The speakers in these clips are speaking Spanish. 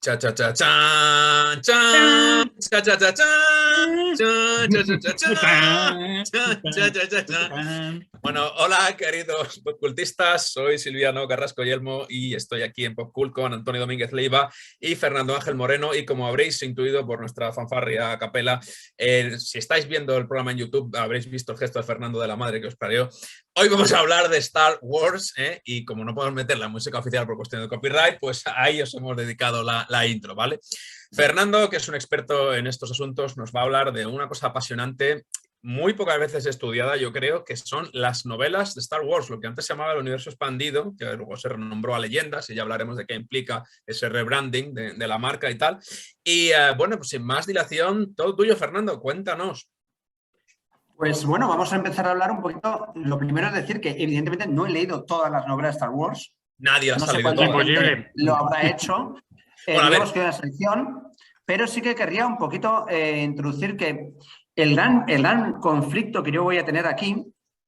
Cha cha cha chan chan cha cha cha chan chan cha cha cha chan cha cha cha chan. Bueno, hola queridos popcultistas, soy Silviano Carrasco Yelmo y estoy aquí en Popcult con Antonio Domínguez Leiva y Fernando Ángel Moreno, y como habréis intuido por nuestra fanfarria a capela, si estáis viendo el programa en YouTube habréis visto el gesto de Fernando de la madre que os parió. Hoy vamos a hablar de Star Wars, y como no podemos meter la música oficial por cuestión de copyright, pues ahí os hemos dedicado la intro, ¿vale? Fernando, que es un experto en estos asuntos, nos va a hablar de una cosa apasionante, muy pocas veces estudiada, yo creo, que son las novelas de Star Wars, lo que antes se llamaba el universo expandido, que luego se renombró a Leyendas, y ya hablaremos de qué implica ese rebranding de la marca y tal. Y bueno, pues sin más dilación, todo tuyo, Fernando, cuéntanos. Pues bueno, vamos a empezar a hablar un poquito. Lo primero es decir que evidentemente no he leído todas las novelas de Star Wars. Nadie las No ha sé leído cuánta todas. gente lo habrá hecho. Bueno, a Digamos ver. que una selección, pero sí que querría un poquito introducir que el gran conflicto que yo voy a tener aquí,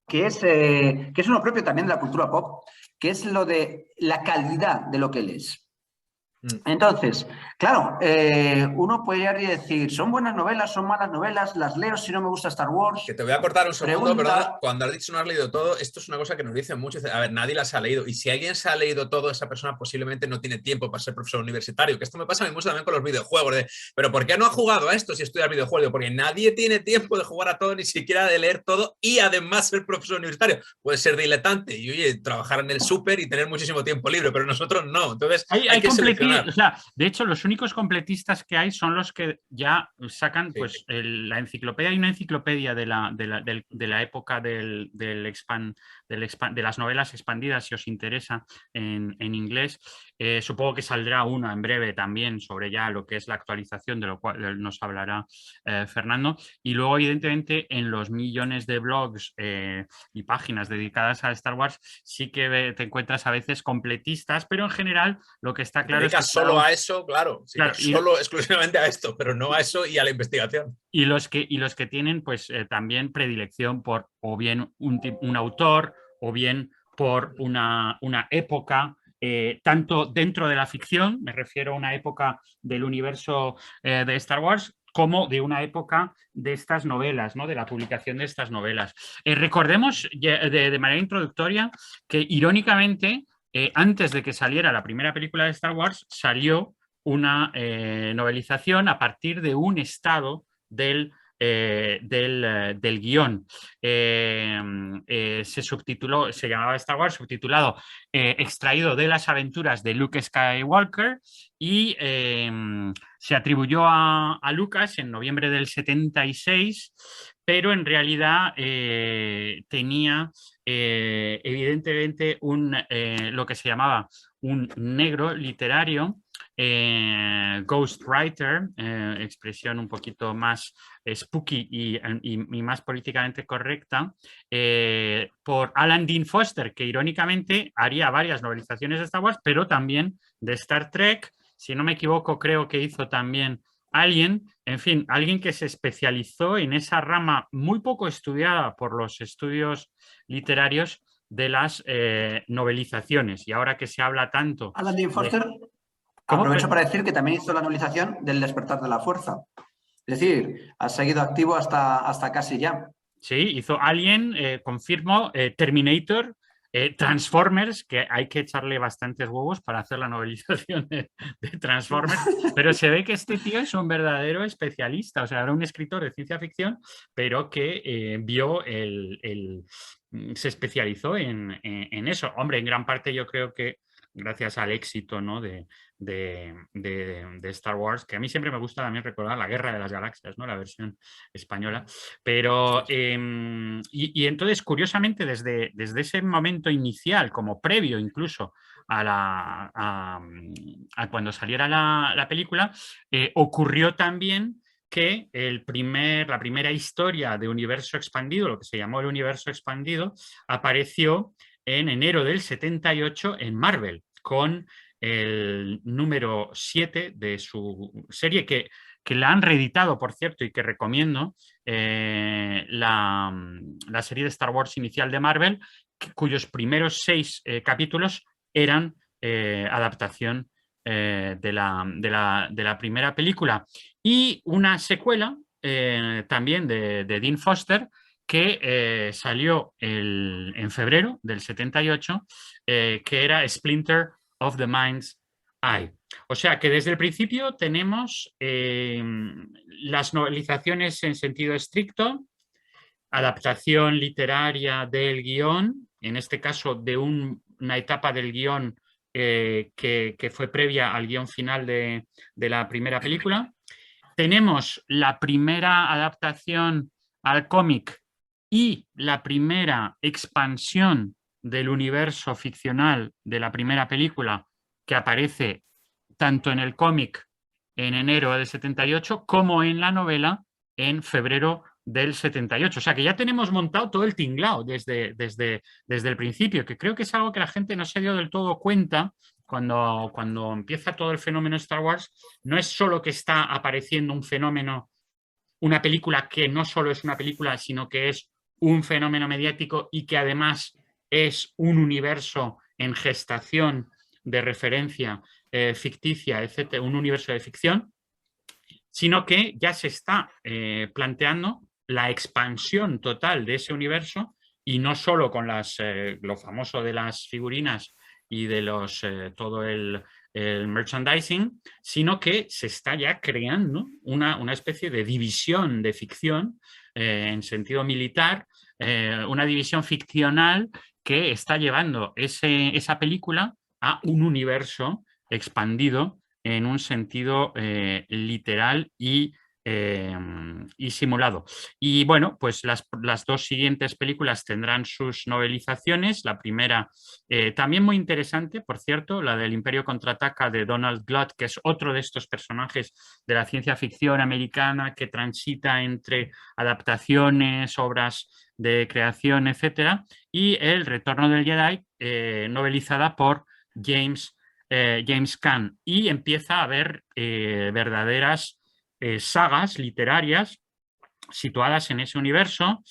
que es uno propio también de la cultura pop, que es lo de la calidad de lo que lees. Entonces, claro, uno puede llegar y decir, ¿son buenas novelas, son malas novelas? ¿Las leo si no me gusta Star Wars? Que te voy a cortar un segundo, Pregunta. perdona. Cuando has dicho no has leído todo, esto es una cosa que nos dicen mucho. A ver, nadie las ha leído. Y si alguien se ha leído todo, esa persona posiblemente no tiene tiempo para ser profesor universitario. Que esto me pasa a mí mucho también con los videojuegos. Pero ¿por qué no ha jugado a esto si estudia videojuegos? Porque nadie tiene tiempo de jugar a todo, ni siquiera de leer todo y además ser profesor universitario. Puede ser diletante y, oye, trabajar en el súper y tener muchísimo tiempo libre, pero nosotros no. Entonces hay que seleccionar. O sea, de hecho, los únicos completistas que hay son los que ya sacan Sí. la enciclopedia. Hay una enciclopedia de la época de las novelas expandidas, si os interesa, en inglés. Supongo que saldrá una en breve también sobre ya lo que es la actualización, de lo cual nos hablará Fernando. Y luego, evidentemente, en los millones de blogs y páginas dedicadas a Star Wars, sí que te encuentras a veces completistas, pero en general lo que está claro es que solo a eso, claro, sí, claro, solo exclusivamente a esto, pero no a eso y a la investigación. Y los que tienen pues también predilección por o bien un autor o bien por una época, tanto dentro de la ficción, me refiero a una época del universo de Star Wars, como de una época de estas novelas, ¿no? De la publicación de estas novelas. Recordemos de manera introductoria que irónicamente, antes de que saliera la primera película de Star Wars, salió una novelización a partir de un estado del guión. Se subtituló, se llamaba Star Wars, subtitulado extraído de las aventuras de Luke Skywalker, y se atribuyó a Lucas en noviembre del 76, pero en realidad tenía evidentemente lo que se llamaba un negro literario, ghostwriter, expresión un poquito más spooky y más políticamente correcta, por Alan Dean Foster, que irónicamente haría varias novelizaciones de Star Wars, pero también de Star Trek. Si no me equivoco, creo que hizo también Alien. En fin, alguien que se especializó en esa rama muy poco estudiada por los estudios literarios de las novelizaciones. Y ahora que se habla tanto... Alan Dean Foster, aprovecho para decir que también hizo la novelización del Despertar de la Fuerza. Es decir, ha seguido activo hasta casi ya. Sí, hizo Alien, confirmo, Terminator, Transformers, que hay que echarle bastantes huevos para hacer la novelización de Transformers, pero se ve que este tío es un verdadero especialista, o sea, era un escritor de ciencia ficción, pero que se especializó en eso. Hombre, en gran parte yo creo que gracias al éxito, ¿no? de Star Wars, que a mí siempre me gusta también recordar la Guerra de las Galaxias, ¿no? La versión española. Pero, y entonces, curiosamente, desde ese momento inicial, como previo incluso a cuando saliera la película, ocurrió también que la primera historia de universo expandido, lo que se llamó el universo expandido, apareció en enero del 78 en Marvel, con el número 7 de su serie, que la han reeditado, por cierto, y que recomiendo, la serie de Star Wars inicial de Marvel, cuyos primeros 6 capítulos eran adaptación de la primera película, y una secuela también de Dean Foster, que salió en febrero del 78, que era Splinter of the Mind's Eye. O sea que desde el principio tenemos las novelizaciones en sentido estricto, adaptación literaria del guión, en este caso de una etapa del guión que fue previa al guión final de la primera película. Tenemos la primera adaptación al cómic y la primera expansión del universo ficcional de la primera película, que aparece tanto en el cómic en enero del 78 como en la novela en febrero del 78. O sea que ya tenemos montado todo el tinglao desde el principio, que creo que es algo que la gente no se dio del todo cuenta cuando empieza todo el fenómeno Star Wars. No es solo que está apareciendo un fenómeno, una película que no solo es una película, sino que es un fenómeno mediático y que además es un universo en gestación de referencia ficticia, etcétera, un universo de ficción, sino que ya se está planteando la expansión total de ese universo, y no solo con lo famoso de las figurinas y de todo el merchandising, sino que se está ya creando una especie de división de ficción en sentido militar, una división ficcional que está llevando esa película a un universo expandido en un sentido literal y simulado. Y bueno, pues las dos siguientes películas tendrán sus novelizaciones. La primera, también muy interesante, por cierto, la del Imperio Contraataca, de Donald Glut, que es otro de estos personajes de la ciencia ficción americana que transita entre adaptaciones, obras de creación, etcétera, y El Retorno del Jedi, novelizada por James Caan, y empieza a haber verdaderas sagas literarias situadas en ese universo,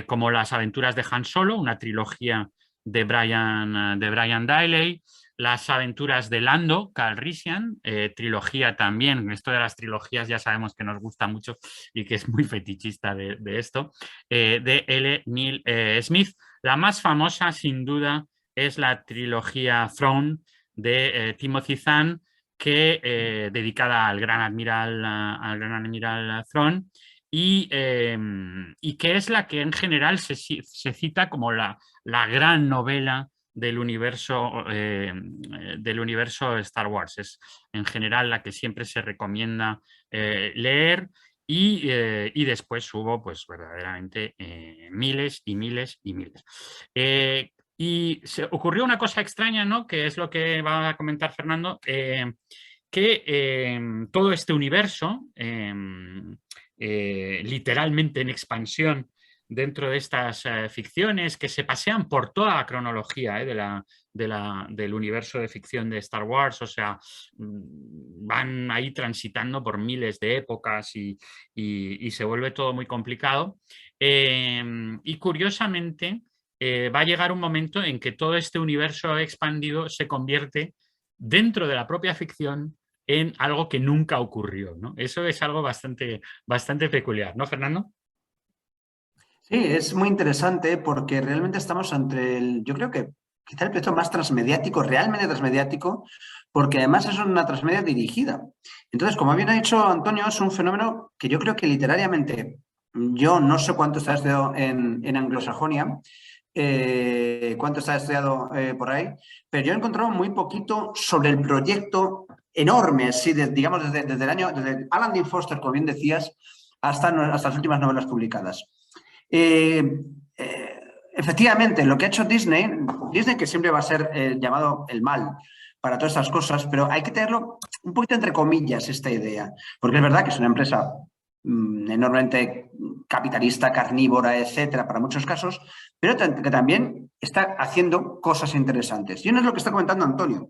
como Las aventuras de Han Solo, una trilogía de Brian Daley, Las aventuras de Lando Calrissian, trilogía también. Esto de las trilogías ya sabemos que nos gusta mucho y que es muy fetichista de esto, de L. Neil Smith. La más famosa, sin duda, es la trilogía Throne de Timothy Zahn, que dedicada al gran admiral Thrawn, y que es la que en general se cita como la gran novela del universo Star Wars. Es en general la que siempre se recomienda leer, y después hubo pues verdaderamente miles y miles y miles. Y se ocurrió una cosa extraña, ¿no? Que es lo que va a comentar Fernando, que todo este universo, literalmente en expansión dentro de estas ficciones, que se pasean por toda la cronología del universo de ficción de Star Wars, o sea, van ahí transitando por miles de épocas y se vuelve todo muy complicado. Y curiosamente, va a llegar un momento en que todo este universo expandido se convierte dentro de la propia ficción en algo que nunca ocurrió, ¿no? Eso es algo bastante peculiar, ¿no, Fernando? Sí, es muy interesante porque realmente estamos entre yo creo que quizá el proyecto más transmediático, realmente transmediático, porque además es una transmedia dirigida. Entonces, como bien ha dicho Antonio, es un fenómeno que yo creo que literariamente, yo no sé cuánto está estudiado en Anglosajonia, cuánto está estudiado por ahí, pero yo he encontrado muy poquito sobre el proyecto enorme, así digamos desde el año, desde Alan Dean Foster, como bien decías, hasta las últimas novelas publicadas. Efectivamente, lo que ha hecho Disney que siempre va a ser llamado el mal para todas estas cosas, pero hay que tenerlo un poquito entre comillas esta idea, porque es verdad que es una empresa enormemente capitalista, carnívora, etcétera, para muchos casos, pero que también está haciendo cosas interesantes. Y uno es lo que está comentando Antonio.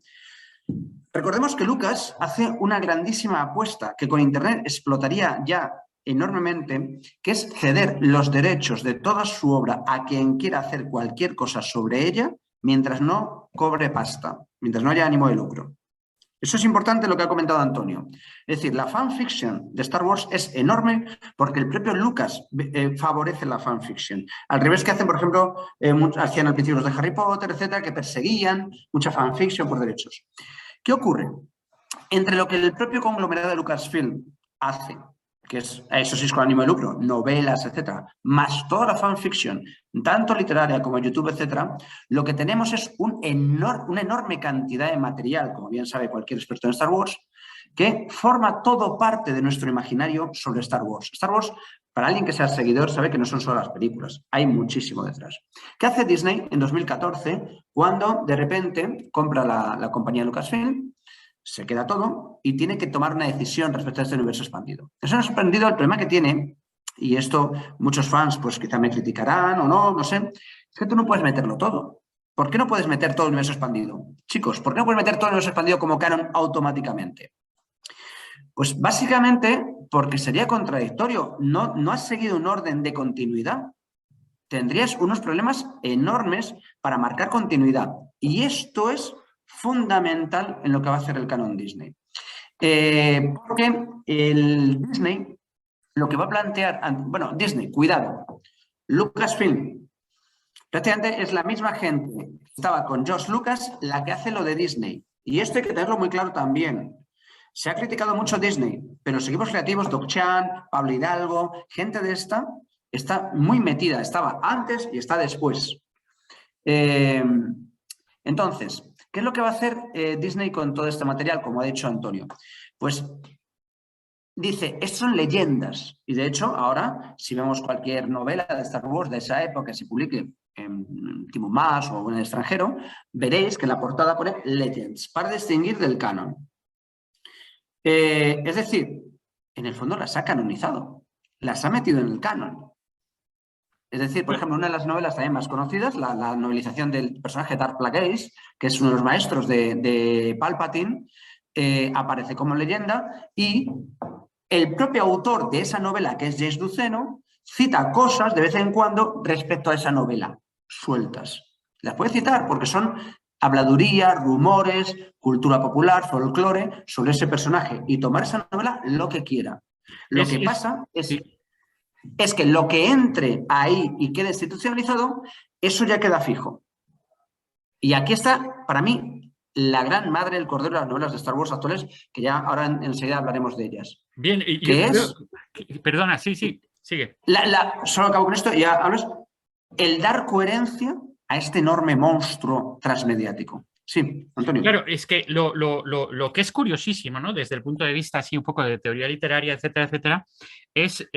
Recordemos que Lucas hace una grandísima apuesta que con Internet explotaría ya enormemente, que es ceder los derechos de toda su obra a quien quiera hacer cualquier cosa sobre ella mientras no cobre pasta, mientras no haya ánimo de lucro. Eso es importante lo que ha comentado Antonio. Es decir, la fanfiction de Star Wars es enorme porque el propio Lucas favorece la fanfiction. Al revés que hacen, por ejemplo, hacían al principio los de Harry Potter, etcétera, que perseguían mucha fanfiction por derechos. ¿Qué ocurre? Entre lo que el propio conglomerado de Lucasfilm hace, que es, eso sí es con ánimo de lucro, novelas, etcétera, más toda la fanfiction, tanto literaria como YouTube, etcétera, lo que tenemos es una enorme cantidad de material, como bien sabe cualquier experto en Star Wars, que forma todo parte de nuestro imaginario sobre Star Wars. Star Wars, para alguien que sea seguidor, sabe que no son solo las películas, hay muchísimo detrás. ¿Qué hace Disney en 2014 cuando de repente compra la compañía Lucasfilm? Se queda todo y tiene que tomar una decisión respecto a este universo expandido. Eso me ha sorprendido el problema que tiene, y esto muchos fans pues quizá me criticarán o no, no sé, es que tú no puedes meterlo todo. ¿Por qué no puedes meter todo el universo expandido? Chicos, ¿por qué no puedes meter todo el universo expandido como canon automáticamente? Pues básicamente porque sería contradictorio. No has seguido un orden de continuidad. Tendrías unos problemas enormes para marcar continuidad. Y esto es fundamental en lo que va a hacer el canon Disney. Porque el Disney lo que va a plantear, bueno, Disney, cuidado, Lucasfilm, prácticamente es la misma gente que estaba con George Lucas la que hace lo de Disney. Y esto hay que tenerlo muy claro también. Se ha criticado mucho Disney, pero los equipos creativos, Doc Chan, Pablo Hidalgo, gente de esta, está muy metida, estaba antes y está después. Entonces, ¿qué es lo que va a hacer Disney con todo este material, como ha dicho Antonio? Pues dice, estos son leyendas. Y de hecho, ahora, si vemos cualquier novela de Star Wars de esa época que se publique en Timo Más o en el extranjero, veréis que en la portada pone Legends, para distinguir del canon. Es decir, en el fondo las ha canonizado, las ha metido en el canon. Es decir, por ejemplo, una de las novelas también más conocidas, la novelización del personaje Darth Plagueis, que es uno de los maestros de Palpatine, aparece como leyenda y el propio autor de esa novela, que es James Duceno, cita cosas de vez en cuando respecto a esa novela, sueltas. Las puede citar porque son habladuría, rumores, cultura popular, folclore sobre ese personaje y tomar esa novela lo que quiera. Lo que pasa es que lo que entre ahí y quede institucionalizado, eso ya queda fijo. Y aquí está, para mí, la gran madre del cordero de las novelas de Star Wars actuales, que ya ahora enseguida hablaremos de ellas. Bien, perdona, sí, sigue. Solo acabo con esto y ya hablas. El dar coherencia a este enorme monstruo transmediático. Sí, Antonio. Claro, es que lo que es curiosísimo, ¿no? Desde el punto de vista así un poco de teoría literaria, etcétera, etcétera, es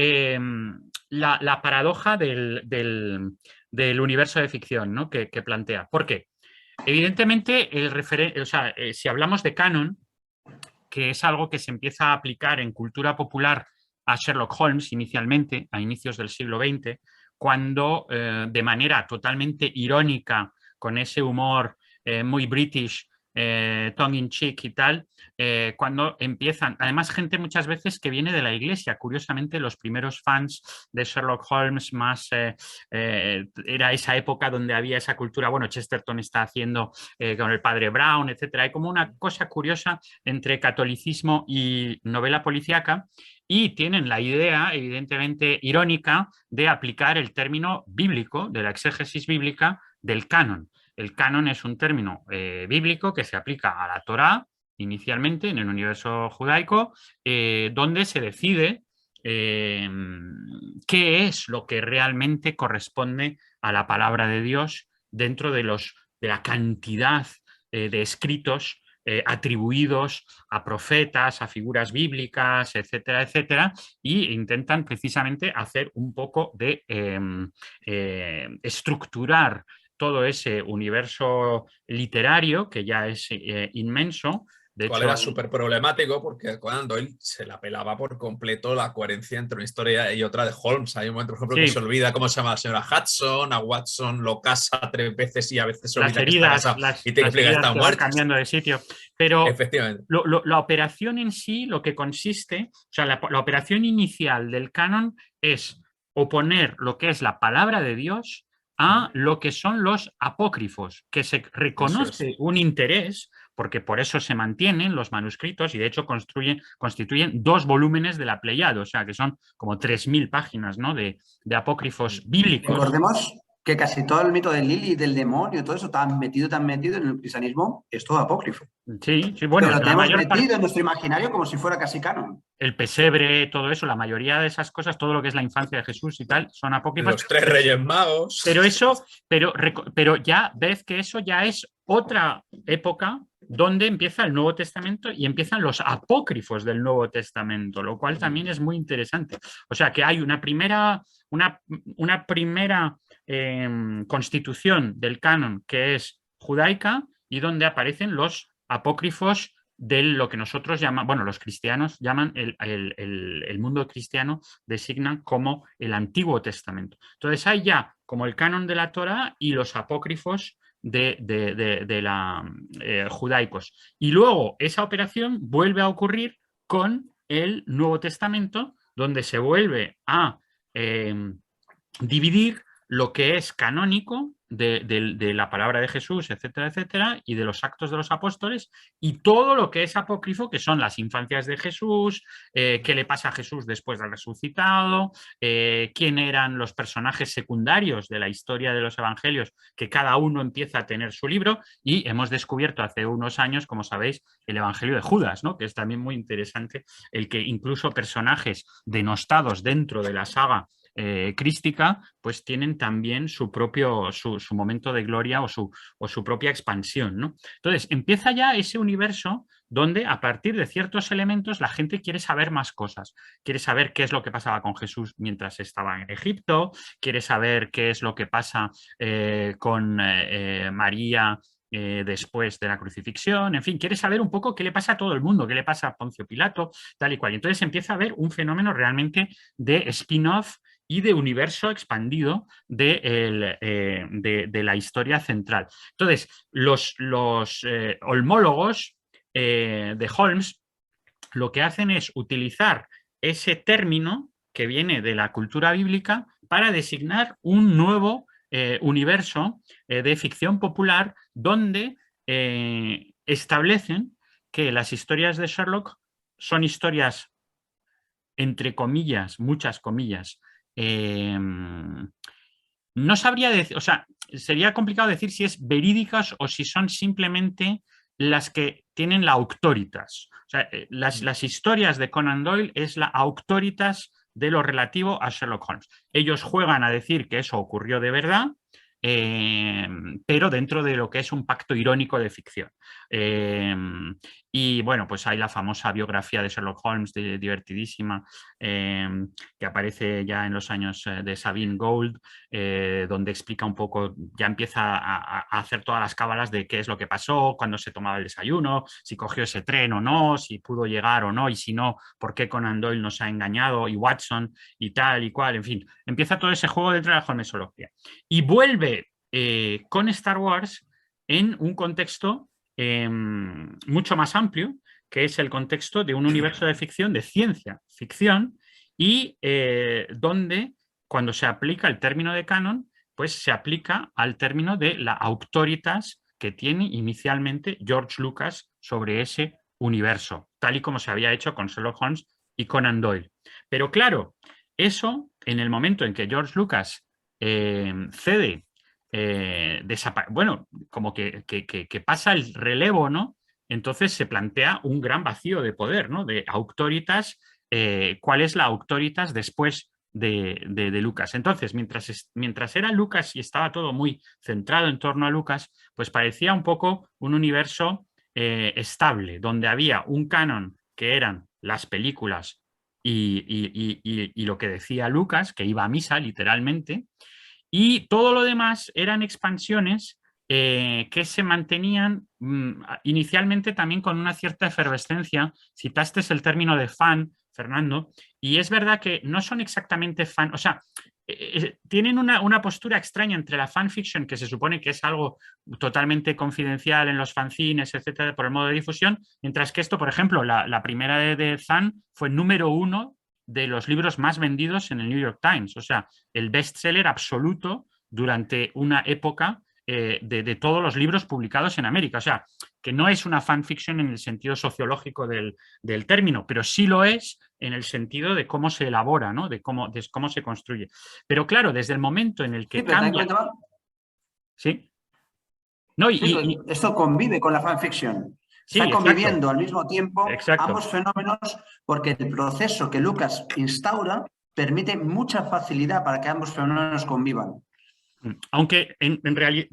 la paradoja del universo de ficción, ¿no? que plantea. ¿Por qué? Evidentemente, si hablamos de canon, que es algo que se empieza a aplicar en cultura popular a Sherlock Holmes inicialmente, a inicios del siglo XX, cuando de manera totalmente irónica, con ese humor muy british, tongue in cheek y tal, cuando empiezan, además gente muchas veces que viene de la iglesia, curiosamente los primeros fans de Sherlock Holmes más era esa época donde había esa cultura, bueno, Chesterton está haciendo con el padre Brown, etcétera, hay como una cosa curiosa entre catolicismo y novela policíaca y tienen la idea, evidentemente irónica, de aplicar el término bíblico, de la exégesis bíblica, del canon. El canon es un término bíblico que se aplica a la Torá, inicialmente en el universo judaico, donde se decide qué es lo que realmente corresponde a la palabra de Dios dentro de la cantidad de escritos atribuidos a profetas, a figuras bíblicas, etcétera, etcétera, y intentan precisamente hacer un poco de estructurar todo ese universo literario que ya es inmenso. De cual hecho, era súper problemático porque Conan Doyle se la pelaba por completo la coherencia entre una historia y otra de Holmes. Hay un momento, por ejemplo, que se olvida cómo se llama la señora Hudson, a Watson lo casa 3 veces y a veces se olvida que está casado y te explica que está muerto. Cambiando de sitio. Pero efectivamente, la operación en sí, lo que consiste, o sea, la operación inicial del canon es oponer lo que es la palabra de Dios a lo que son los apócrifos, que se reconoce un interés porque por eso se mantienen los manuscritos y de hecho constituyen 2 volúmenes de la Pleiade, o sea que son como 3.000 páginas, ¿no? de apócrifos bíblicos. Recordemos que casi todo el mito del Lili, del demonio, todo eso tan metido en el cristianismo, es todo apócrifo. Sí, sí, bueno, pero lo la tenemos mayor metido parte, en nuestro imaginario como si fuera casi canon. el pesebre, todo eso, la mayoría de esas cosas, todo lo que es la infancia de Jesús y tal, son apócrifos. Los 3 Reyes Magos. Pero ya ves que eso ya es otra época donde empieza el Nuevo Testamento y empiezan los apócrifos del Nuevo Testamento, lo cual también es muy interesante. O sea que hay una primera constitución del canon que es judaica y donde aparecen los apócrifos de lo que nosotros llamamos, bueno, los cristianos llaman, el mundo cristiano designan como el Antiguo Testamento. Entonces hay ya como el canon de la Torá y los apócrifos judaicos. Y luego esa operación vuelve a ocurrir con el Nuevo Testamento, donde se vuelve a dividir lo que es canónico de la palabra de Jesús, etcétera, etcétera, y de los actos de los apóstoles, y todo lo que es apócrifo, que son las infancias de Jesús, qué le pasa a Jesús después del resucitado, quién eran los personajes secundarios de la historia de los evangelios, que cada uno empieza a tener su libro, y hemos descubierto hace unos años, como sabéis, el Evangelio de Judas, ¿no? Que es también muy interesante, el que incluso personajes denostados dentro de la saga crística, pues tienen también su propio su momento de gloria o su propia expansión, ¿no? Entonces, empieza ya ese universo donde a partir de ciertos elementos la gente quiere saber más cosas. Quiere saber qué es lo que pasaba con Jesús mientras estaba en Egipto, quiere saber qué es lo que pasa con María después de la crucifixión, en fin, quiere saber un poco qué le pasa a todo el mundo, qué le pasa a Poncio Pilato, tal y cual. Y entonces empieza a haber un fenómeno realmente de spin-off y de universo expandido de la historia central. Entonces, los holmólogos de Holmes lo que hacen es utilizar ese término que viene de la cultura bíblica para designar un nuevo universo de ficción popular donde establecen que las historias de Sherlock son historias, entre comillas, muchas comillas, no sabría decir, o sea, sería complicado decir si es verídicas o si son simplemente las que tienen la auctoritas. O sea, las historias de Conan Doyle es la auctoritas de lo relativo a Sherlock Holmes. Ellos juegan a decir que eso ocurrió de verdad, pero dentro de lo que es un pacto irónico de ficción. Y bueno, pues hay la famosa biografía de Sherlock Holmes, divertidísima, que aparece ya en los años de Sabine Gould, donde explica un poco, ya empieza a hacer todas las cábalas de qué es lo que pasó, cuándo se tomaba el desayuno, si cogió ese tren o no, si pudo llegar o no, y si no, por qué Conan Doyle nos ha engañado, y Watson, y tal y cual, en fin. Empieza todo ese juego dentro de la holmesología. Y vuelve con Star Wars en un contexto mucho más amplio, que es el contexto de un universo de ficción, de ciencia ficción, y donde cuando se aplica el término de canon, pues se aplica al término de la auctoritas que tiene inicialmente George Lucas sobre ese universo, tal y como se había hecho con Sherlock Holmes y Conan Doyle. Pero claro, eso en el momento en que George Lucas cede, bueno, como que pasa el relevo, ¿no? Entonces se plantea un gran vacío de poder, ¿no? De auctoritas, ¿cuál es la auctoritas después de Lucas? Entonces, mientras era Lucas y estaba todo muy centrado en torno a Lucas, pues parecía un poco un universo estable, donde había un canon que eran las películas y lo que decía Lucas, que iba a misa literalmente, y todo lo demás eran expansiones que se mantenían inicialmente también con una cierta efervescencia. Citaste el término de fan, Fernando, y es verdad que no son exactamente fan, o sea, tienen una postura extraña entre la fanfiction, que se supone que es algo totalmente confidencial en los fanzines, etcétera, por el modo de difusión, mientras que esto, por ejemplo, la primera de Zan fue número 1 de los libros más vendidos en el New York Times, o sea, el bestseller absoluto durante una época de todos los libros publicados en América. O sea, que no es una fanfiction en el sentido sociológico del término, pero sí lo es en el sentido de cómo se elabora, ¿no? de cómo se construye. Pero claro, desde el momento en el que cambia... ¿Sí? No, esto convive con la fanfiction. Sí, está conviviendo al mismo tiempo ambos fenómenos, porque el proceso que Lucas instaura permite mucha facilidad para que ambos fenómenos convivan. Aunque en realidad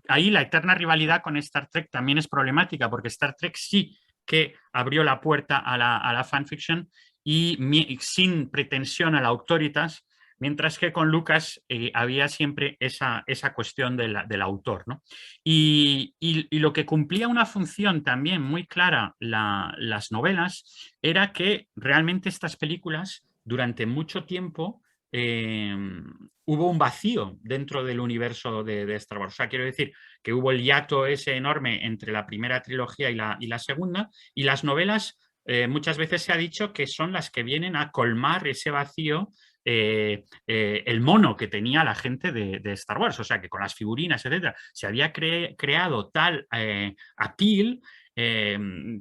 ahí la eterna rivalidad con Star Trek también es problemática, porque Star Trek sí que abrió la puerta a la fanfiction y sin pretensión a la autoritas, mientras que con Lucas había siempre esa cuestión del autor, ¿no? Y lo que cumplía una función también muy clara las novelas era que realmente estas películas durante mucho tiempo hubo un vacío dentro del universo de Star Wars. O sea, quiero decir que hubo el hiato ese enorme entre la primera trilogía y la segunda, y las novelas muchas veces se ha dicho que son las que vienen a colmar ese vacío, el mono que tenía la gente de Star Wars. O sea, que con las figurinas, etcétera, se había creado tal appeal,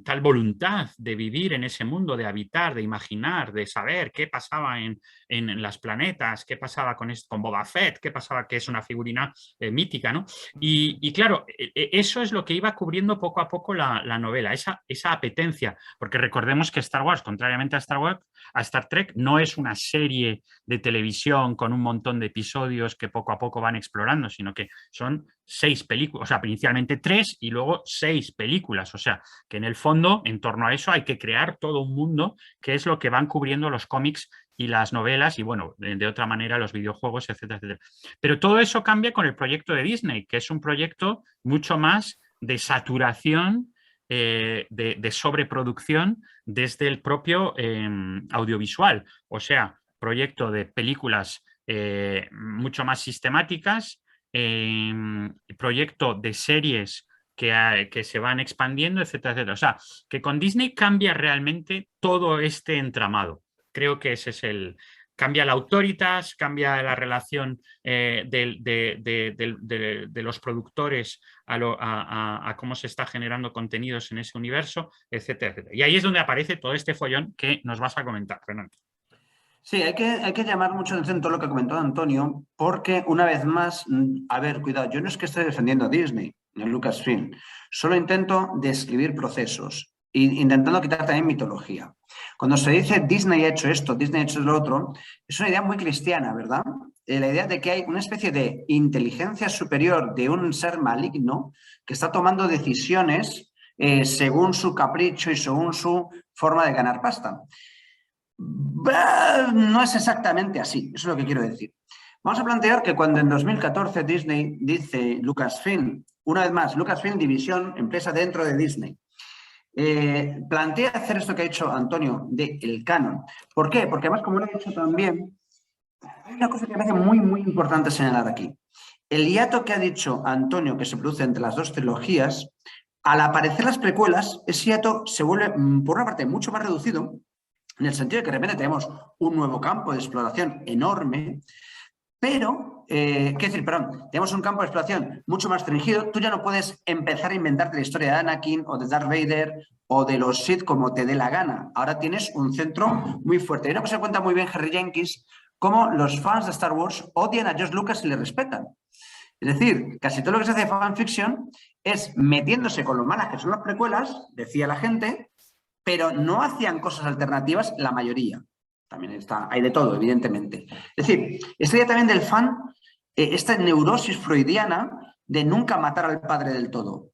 tal voluntad de vivir en ese mundo, de habitar, de imaginar, de saber qué pasaba en las planetas, qué pasaba con Boba Fett, qué pasaba, que es una figurina mítica, ¿no? Y claro, eso es lo que iba cubriendo poco a poco la novela, esa apetencia, porque recordemos que Star Wars, contrariamente a Star Trek, no es una serie de televisión con un montón de episodios que poco a poco van explorando, sino que son 6 películas, o sea, inicialmente 3 y luego 6 películas. O sea, que en el fondo, en torno a eso, hay que crear todo un mundo que es lo que van cubriendo los cómics y las novelas y, bueno, de otra manera los videojuegos, etcétera, etcétera. Pero todo eso cambia con el proyecto de Disney, que es un proyecto mucho más de saturación, de sobreproducción desde el propio audiovisual. O sea, proyecto de películas mucho más sistemáticas, proyecto de series que se van expandiendo, etcétera, etcétera. O sea, que con Disney cambia realmente todo este entramado. Creo que ese es cambia la autoritas, cambia la relación de los productores a cómo se está generando contenidos en ese universo, etcétera, etcétera. Y ahí es donde aparece todo este follón que nos vas a comentar, Fernando. Sí, hay que llamar mucho la atención todo lo que ha comentado Antonio, porque una vez más, a ver, cuidado, yo no es que esté defendiendo a Disney, ni a Lucasfilm, solo intento describir procesos e intentando quitar también mitología. Cuando se dice Disney ha hecho esto, Disney ha hecho lo otro, es una idea muy cristiana, ¿verdad? La idea de que hay una especie de inteligencia superior de un ser maligno que está tomando decisiones según su capricho y según su forma de ganar pasta. No es exactamente así, eso es lo que quiero decir. Vamos a plantear que cuando en 2014 Disney dice Lucasfilm, una vez más, Lucasfilm, división, empresa dentro de Disney, plantea hacer esto que ha hecho Antonio del canon. ¿Por qué? Porque además, como lo he dicho también, hay una cosa que me parece muy, muy importante señalar aquí. El hiato que ha dicho Antonio que se produce entre las dos trilogías, al aparecer las precuelas, ese hiato se vuelve, por una parte, mucho más reducido, en el sentido de que de repente tenemos un nuevo campo de exploración enorme, pero, tenemos un campo de exploración mucho más restringido. Tú ya no puedes empezar a inventarte la historia de Anakin o de Darth Vader o de los Sith como te dé la gana. Ahora tienes un centro muy fuerte. Y una cosa que cuenta muy bien Harry Jenkins, cómo los fans de Star Wars odian a George Lucas y le respetan. Es decir, casi todo lo que se hace de fanfiction es metiéndose con lo malas que son las precuelas, decía la gente, pero no hacían cosas alternativas la mayoría. También hay de todo, evidentemente. Es decir, esta idea también del fan, esta neurosis freudiana de nunca matar al padre del todo.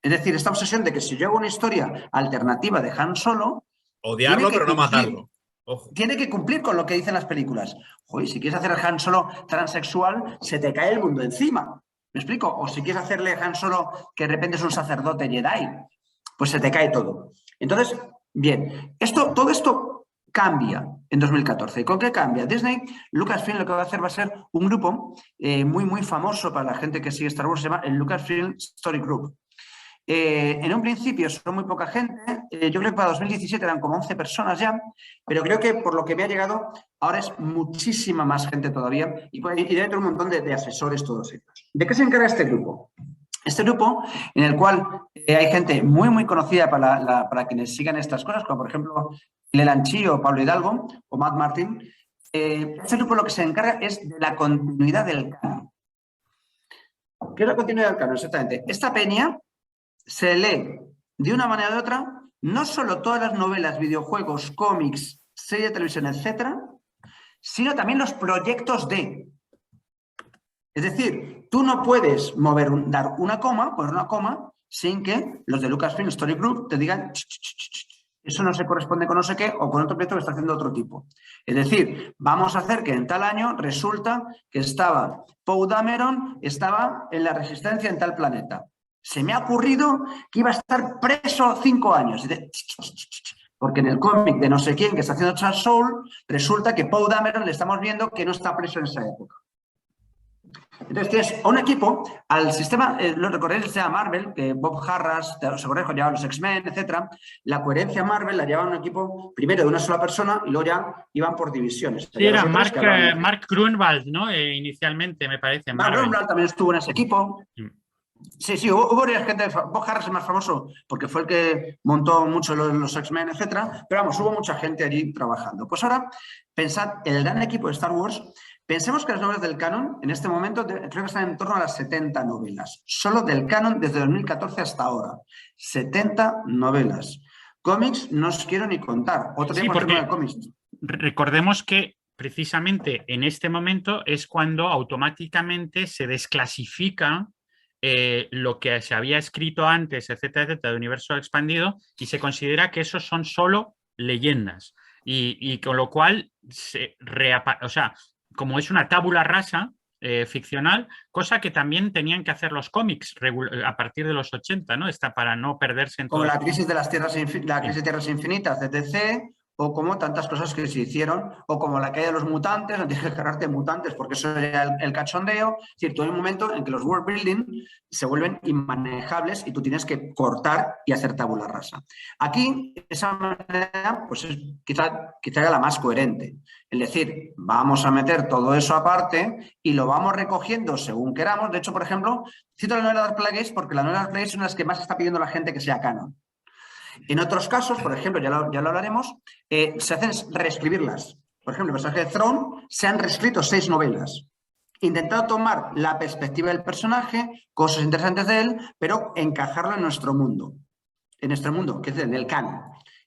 Es decir, esta obsesión de que si yo hago una historia alternativa de Han Solo... Odiarlo, pero no matarlo. Ojo. Tiene que cumplir con lo que dicen las películas. Joder, si quieres hacer a Han Solo transexual, se te cae el mundo encima. ¿Me explico? O si quieres hacerle a Han Solo que de repente es un sacerdote Jedi, pues se te cae todo. Entonces, bien, todo esto cambia en 2014. ¿Y con qué cambia? Disney, Lucasfilm lo que va a hacer va a ser un grupo muy, muy famoso para la gente que sigue Star Wars, se llama el Lucasfilm Story Group. En un principio son muy poca gente, yo creo que para 2017 eran como 11 personas ya, pero creo que por lo que me ha llegado, ahora es muchísima más gente todavía y debe tener un montón de asesores todos ellos. ¿De qué se encarga este grupo? Este grupo en el cual hay gente muy, muy conocida para quienes sigan estas cosas, como por ejemplo Leland Chi o Pablo Hidalgo o Matt Martin. Este grupo lo que se encarga es de la continuidad del canon. ¿Qué es la continuidad del canon? Exactamente. Esta peña se lee de una manera o de otra, no solo todas las novelas, videojuegos, cómics, series de televisión, etcétera, sino también los proyectos de. Es decir, tú no puedes dar una coma, poner una coma, sin que los de Lucasfilm Story Group te digan eso no se corresponde con no sé qué o con otro proyecto que está haciendo otro tipo. Es decir, vamos a hacer que en tal año resulta que Poe Dameron estaba en la Resistencia en tal planeta. Se me ha ocurrido que iba a estar preso 5 años. Porque en el cómic de no sé quién que está haciendo Charles Soule, resulta que Poe Dameron le estamos viendo que no está preso en esa época. Entonces tienes a un equipo, al sistema, lo recordáis, se llama Marvel, que Bob Harras, os acordáis, llevaba los X-Men, etc. La coherencia Marvel la llevaba un equipo primero de una sola persona y luego ya iban por divisiones. Sí, era Mark Grunwald, ¿no? Inicialmente, me parece. Mark Grunwald también estuvo en ese equipo. Sí, hubo varias gente. Bob Harras es más famoso porque fue el que montó mucho los X-Men, etc. Pero vamos, hubo mucha gente allí trabajando. Pues ahora, pensad, el gran equipo de Star Wars. Pensemos que las novelas del canon, en este momento, creo que están en torno a las 70 novelas. Solo del canon desde 2014 hasta ahora. 70 novelas. Cómics no os quiero ni contar. Otro día porque de cómics. Recordemos que precisamente en este momento es cuando automáticamente se desclasifica lo que se había escrito antes, etcétera, etcétera, de universo expandido, y se considera que esos son solo leyendas. Y con lo cual, como es una tábula rasa ficcional, cosa que también tenían que hacer los cómics a partir de los 80, ¿no? Para no perderse en como la crisis de las tierras, crisis de Tierras Infinitas de DC, o como tantas cosas que se hicieron, o como la caída de los mutantes, no tienes que cargarte mutantes porque eso era el cachondeo. Es decir, todo hay un momento en que los world building se vuelven inmanejables y tú tienes que cortar y hacer tabula rasa. Aquí, esa manera, pues es quizá era la más coherente. Es decir, vamos a meter todo eso aparte y lo vamos recogiendo según queramos. De hecho, por ejemplo, cito la novela Dark Plagueis porque la novela Dark Plagueis es una de las que más está pidiendo la gente que sea canon. En otros casos, por ejemplo, ya lo hablaremos, se hacen reescribirlas. Por ejemplo, el personaje de Thrawn se han reescrito 6 novelas. Intentado tomar la perspectiva del personaje, cosas interesantes de él, pero encajarlo en nuestro mundo. En nuestro mundo, que es en el canon.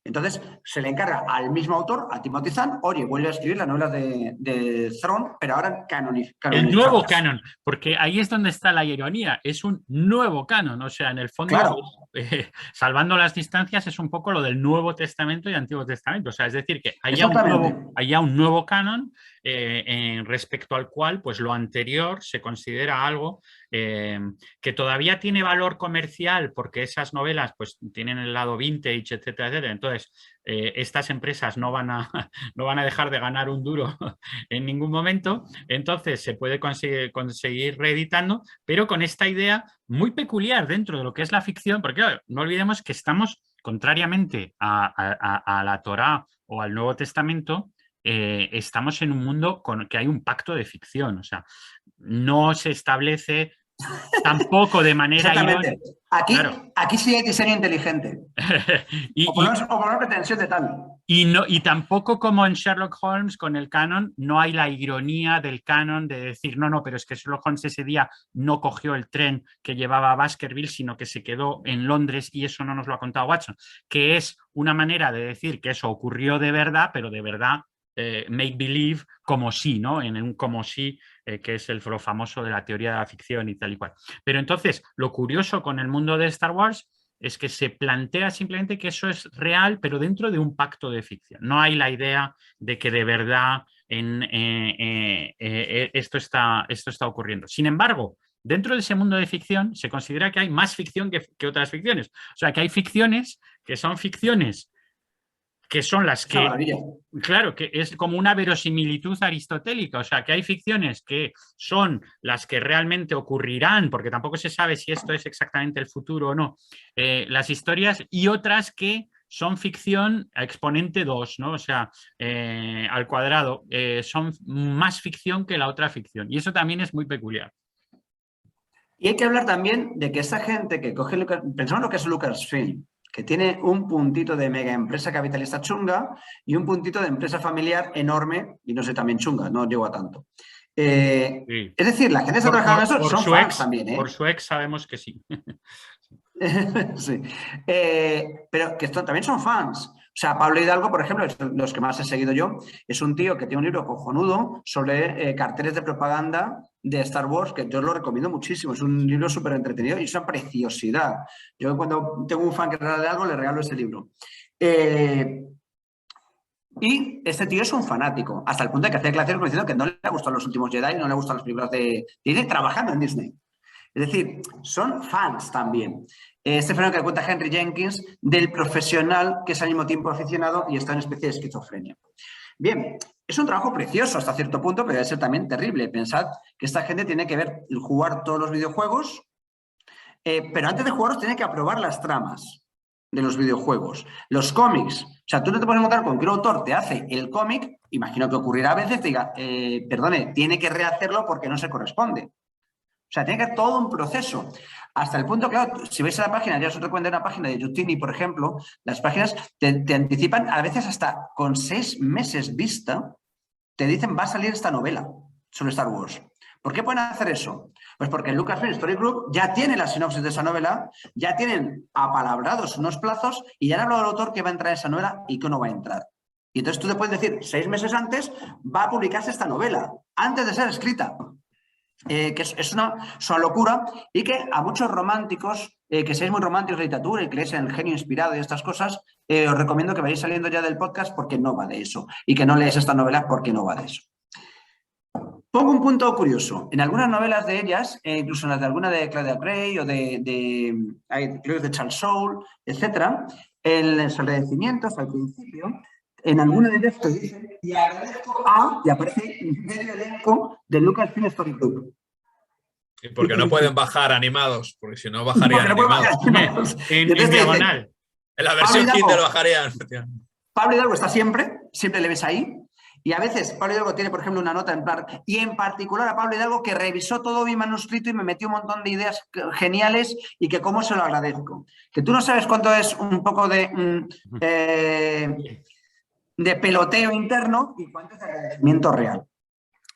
Entonces, se le encarga al mismo autor, a Timothy Zahn, oye, vuelve a escribir las novelas de Thrawn, pero ahora canonizadas. El nuevo canon, porque ahí es donde está la ironía, es un nuevo canon, o sea, en el fondo, claro. Salvando las distancias, es un poco lo del Nuevo Testamento y Antiguo Testamento, o sea, es decir, que haya un nuevo canon respecto al cual, pues lo anterior se considera algo que todavía tiene valor comercial porque esas novelas pues tienen el lado vintage, etcétera, etcétera. Entonces, estas empresas no van a dejar de ganar un duro en ningún momento, entonces se puede conseguir reeditando, pero con esta idea muy peculiar dentro de lo que es la ficción, porque claro, no olvidemos que estamos, contrariamente a la Torá o al Nuevo Testamento, estamos en un mundo con que hay un pacto de ficción, o sea, no se establece tampoco de manera irónica. Aquí sí hay diseño inteligente. o por una pretensión de tal. Y tampoco como en Sherlock Holmes con el canon, no hay la ironía del canon de decir, no, pero es que Sherlock Holmes ese día no cogió el tren que llevaba a Baskerville, sino que se quedó en Londres y eso no nos lo ha contado Watson, que es una manera de decir que eso ocurrió de verdad, pero de verdad make believe como sí, ¿no? En un como sí, que es lo famoso de la teoría de la ficción y tal y cual. Pero entonces, lo curioso con el mundo de Star Wars es que se plantea simplemente que eso es real, pero dentro de un pacto de ficción. No hay la idea de que de verdad esto está ocurriendo. Sin embargo, dentro de ese mundo de ficción se considera que hay más ficción que otras ficciones. O sea, que hay ficciones que son ficciones que son las que, claro, que es como una verosimilitud aristotélica, o sea, que hay ficciones que son las que realmente ocurrirán, porque tampoco se sabe si esto es exactamente el futuro o no, las historias, y otras que son ficción a exponente 2, ¿no? O sea, al cuadrado. Son más ficción que la otra ficción. Y eso también es muy peculiar. Y hay que hablar también de que esa gente que coge, pensamos lo que es Lucasfilm, que tiene un puntito de mega empresa capitalista chunga y un puntito de empresa familiar enorme, y no sé, también chunga, no llego a tanto. Sí. Es decir, la gente que está trabajando en eso son fans también, ¿eh? Por su ex sabemos que sí. Sí. Pero que también son fans. O sea, Pablo Hidalgo, por ejemplo, los que más he seguido yo, es un tío que tiene un libro cojonudo sobre carteles de propaganda de Star Wars, que yo lo recomiendo muchísimo. Es un libro súper entretenido y es una preciosidad. Yo cuando tengo un fan que regala algo, le regalo ese libro. Y este tío es un fanático, hasta el punto de que hacía declaraciones diciendo que no le gustan los últimos Jedi, no le gustan las películas de Disney, trabajando en Disney. Es decir, son fans también. Este fenómeno que cuenta Henry Jenkins del profesional que es al mismo tiempo aficionado y está en especie de esquizofrenia. Bien, es un trabajo precioso hasta cierto punto, pero debe ser también terrible. Pensad que esta gente tiene que ver jugar todos los videojuegos, pero antes de jugarlos tiene que aprobar las tramas de los videojuegos. Los cómics, o sea, tú no te puedes encontrar con que un autor te hace el cómic, imagino que ocurrirá a veces, te diga, perdone, tiene que rehacerlo porque no se corresponde. O sea, tiene que haber todo un proceso. Hasta el punto, claro, si veis a la página, ya os recuerdo una página de Jutini, por ejemplo, las páginas te anticipan a veces hasta con 6 meses vista, te dicen va a salir esta novela sobre Star Wars. ¿Por qué pueden hacer eso? Pues porque el Lucasfilm Story Group ya tiene la sinopsis de esa novela, ya tienen apalabrados unos plazos y ya han hablado del autor que va a entrar en esa novela y que no va a entrar. Y entonces tú te puedes decir, 6 meses antes va a publicarse esta novela, antes de ser escrita. Que es una locura y que a muchos románticos, que seáis muy románticos de literatura y creéis en el genio inspirado y estas cosas, os recomiendo que vayáis saliendo ya del podcast porque no va de eso y que no leáis esta novela porque no va de eso. Pongo un punto curioso. En algunas novelas de ellas, incluso en las de alguna de Claudia Gray o creo de Charles Soule, etc., en los agradecimientos al principio, en alguna de ellas te dicen y agradezco a, y aparece medio elenco del Lucasfilm Story Group. Y porque no pueden bajar animados, porque si no bajarían animados. En diagonal. En la versión Kindle bajarían. Pablo Hidalgo está siempre le ves ahí. Y a veces Pablo Hidalgo tiene, por ejemplo, una nota en plan, y en particular a Pablo Hidalgo que revisó todo mi manuscrito y me metió un montón de ideas geniales y que cómo se lo agradezco. Que tú no sabes cuánto es un poco de peloteo interno y cuánto es de agradecimiento real.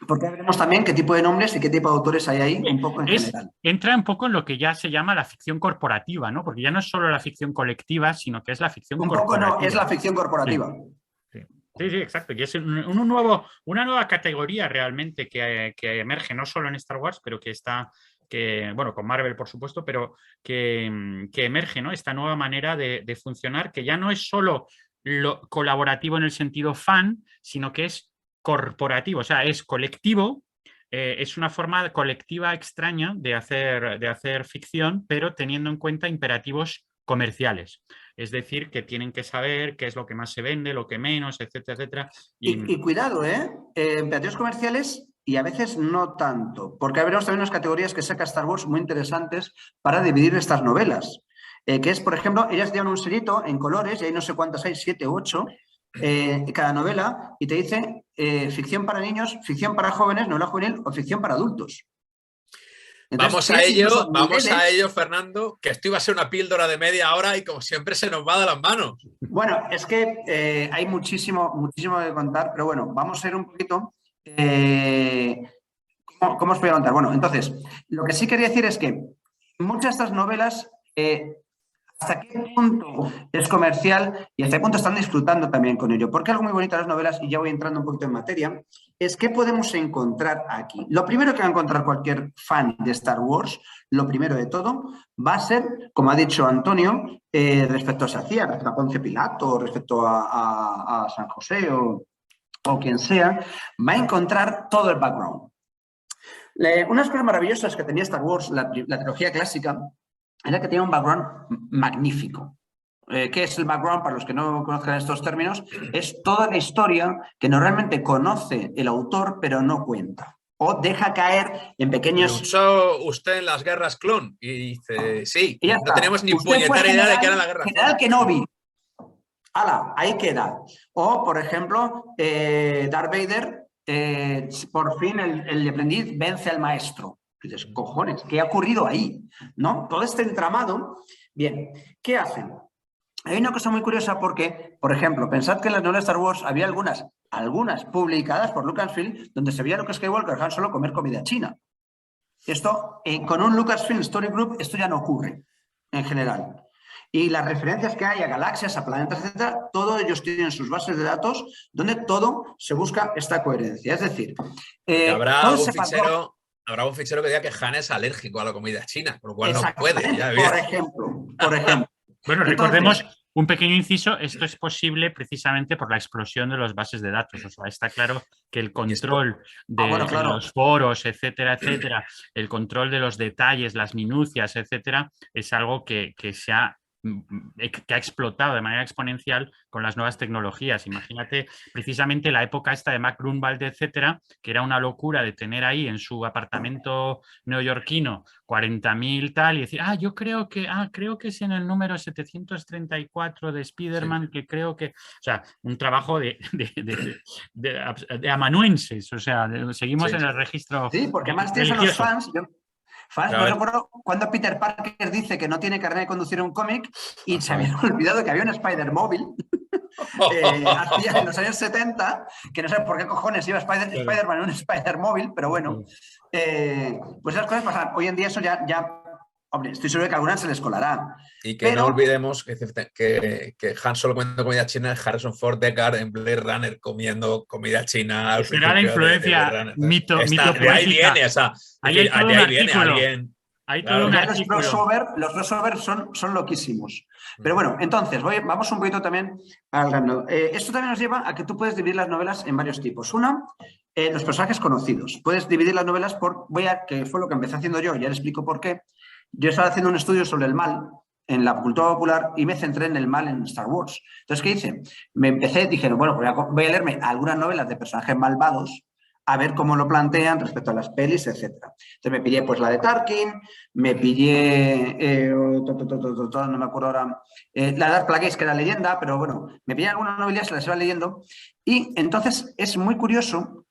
Porque veremos también qué tipo de nombres y qué tipo de autores hay ahí, un poco en general. Entra un poco en lo que ya se llama la ficción corporativa, ¿no? Porque ya no es solo la ficción colectiva, sino que es la ficción corporativa. Un poco no, es la ficción corporativa. Sí, exacto. Y es una nueva categoría realmente que emerge no solo en Star Wars, pero bueno, con Marvel, por supuesto, pero que emerge, ¿no? Esta nueva manera de funcionar, que ya no es solo lo colaborativo en el sentido fan, sino que es corporativo, o sea, es colectivo, es una forma colectiva extraña de hacer ficción, pero teniendo en cuenta imperativos comerciales. Es decir, que tienen que saber qué es lo que más se vende, lo que menos, etcétera, etcétera. Y cuidado, imperativos comerciales y a veces no tanto, porque veremos también unas categorías que saca Star Wars muy interesantes para dividir estas novelas. Que es, por ejemplo, ellas llevan un sellito en colores, y hay no sé cuántas hay, 7 u 8, cada novela, y te dice ficción para niños, ficción para jóvenes, novela juvenil o ficción para adultos. Entonces, vamos a ello, Fernando, que esto iba a ser una píldora de media hora y como siempre se nos va de las manos. Bueno, es que hay muchísimo que contar, pero bueno, vamos a ir un poquito... ¿Cómo os voy a contar? Bueno, entonces, lo que sí quería decir es que muchas de estas novelas... ¿hasta qué punto es comercial y hasta qué punto están disfrutando también con ello? Porque algo muy bonito de las novelas, y ya voy entrando un poquito en materia, es qué podemos encontrar aquí. Lo primero que va a encontrar cualquier fan de Star Wars, lo primero de todo, va a ser, como ha dicho Antonio, respecto a Sacía, respecto a Ponce Pilato, respecto a San José o quien sea, va a encontrar todo el background. Unas cosas maravillosas que tenía Star Wars, la trilogía clásica, era que tenía un background magnífico. ¿Qué es el background? Para los que no conozcan estos términos, es toda la historia que normalmente conoce el autor, pero no cuenta. O deja caer en pequeños... Lo usó usted en las guerras clon y dice, sí, y no teníamos ni puñetera idea de qué era la guerra. General Kenobi. ¡Hala! Ahí queda. O, por ejemplo, Darth Vader, por fin el aprendiz vence al maestro. Y dices, cojones, ¿qué ha ocurrido ahí? ¿No? Todo este entramado. Bien, ¿qué hacen? Hay una cosa muy curiosa porque, por ejemplo, pensad que en las novelas de Star Wars había algunas publicadas por Lucasfilm donde se veía a Luke Skywalker Han Solo comer comida china. Esto, con un Lucasfilm Story Group, esto ya no ocurre, en general. Y las referencias que hay a galaxias, a planetas, etcétera, todos ellos tienen sus bases de datos donde todo se busca esta coherencia. Es decir, habrá todo algún ese patrón... Habrá un fichero que diga que Han es alérgico a la comida china, por lo cual no Exactamente, puede. Ya por ejemplo. Bueno, Entonces, recordemos un pequeño inciso, esto es posible precisamente por la explosión de las bases de datos. O sea, está claro que el control de claro. los foros, etcétera, etcétera, el control de los detalles, las minucias, etcétera, es algo que ha explotado de manera exponencial con las nuevas tecnologías. Imagínate precisamente la época esta de Mac Grunwald, etcétera, que era una locura de tener ahí en su apartamento neoyorquino 40.000 tal y decir, yo creo que es en el número 734 de Spider-Man, sí. Que creo que... O sea, un trabajo de amanuenses, o sea, seguimos en el registro. Sí, porque más tienes a los fans... No recuerdo cuando Peter Parker dice que no tiene carnet de conducir un cómic y se habían olvidado que había un Spider-Móvil en los años 70, que no sé por qué cojones iba Spider-Man en un Spider-Móvil, pero bueno, pues esas cosas pasan. Hoy en día eso ya hombre, estoy seguro de que a algunas se les colará. Y que no olvidemos que Han Solo comiendo comida china es Harrison Ford Deckard en Blade Runner comiendo comida china. Será la influencia mitopoética. De ahí viene, o sea, ahí viene alguien. Hay todo un artículo. Los crossovers son loquísimos. Pero bueno, entonces, vamos un poquito también al grano. Esto también nos lleva a que tú puedes dividir las novelas en varios tipos. Una, los personajes conocidos. Puedes dividir las novelas que fue lo que empecé haciendo yo, ya le explico por qué. Yo estaba haciendo un estudio sobre el mal en la cultura popular y me centré en el mal en Star Wars. Entonces, ¿qué hice? Dije, bueno, voy a leerme algunas novelas de personajes malvados a ver cómo lo plantean respecto a las pelis, etc. Entonces me pillé pues la de Tarkin, me pillé, no me acuerdo ahora, la Dark Plagueis, que era leyenda, pero bueno, me pillé algunas novelas, se las iba leyendo, y entonces es muy curioso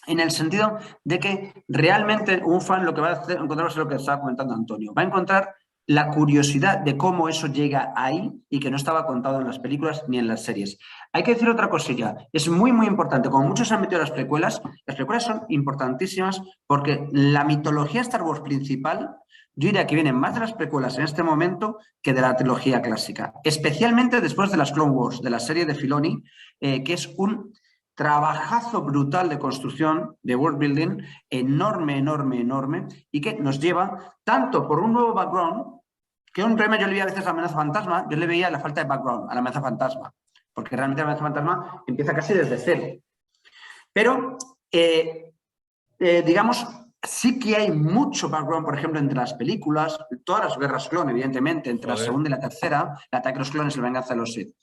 en el sentido de que realmente un fan lo que va a encontrar es lo que estaba comentando Antonio, va a encontrar la curiosidad de cómo eso llega ahí y que no estaba contado en las películas ni en las series. Hay que decir otra cosilla, es muy, muy importante. Como muchos han metido las precuelas son importantísimas porque la mitología Star Wars principal, yo diría que vienen más de las precuelas en este momento que de la trilogía clásica, especialmente después de las Clone Wars, de la serie de Filoni, que es un trabajazo brutal de construcción, de world building, enorme, enorme, enorme, y que nos lleva tanto por un nuevo background, que un problema yo le veía a veces a la amenaza fantasma, yo le veía la falta de background a la amenaza fantasma, porque realmente la amenaza fantasma empieza casi desde cero. Pero, digamos, sí que hay mucho background, por ejemplo, entre las películas, todas las guerras clon, evidentemente, entre la segunda y la tercera, el ataque de los clones y la venganza de los Sith.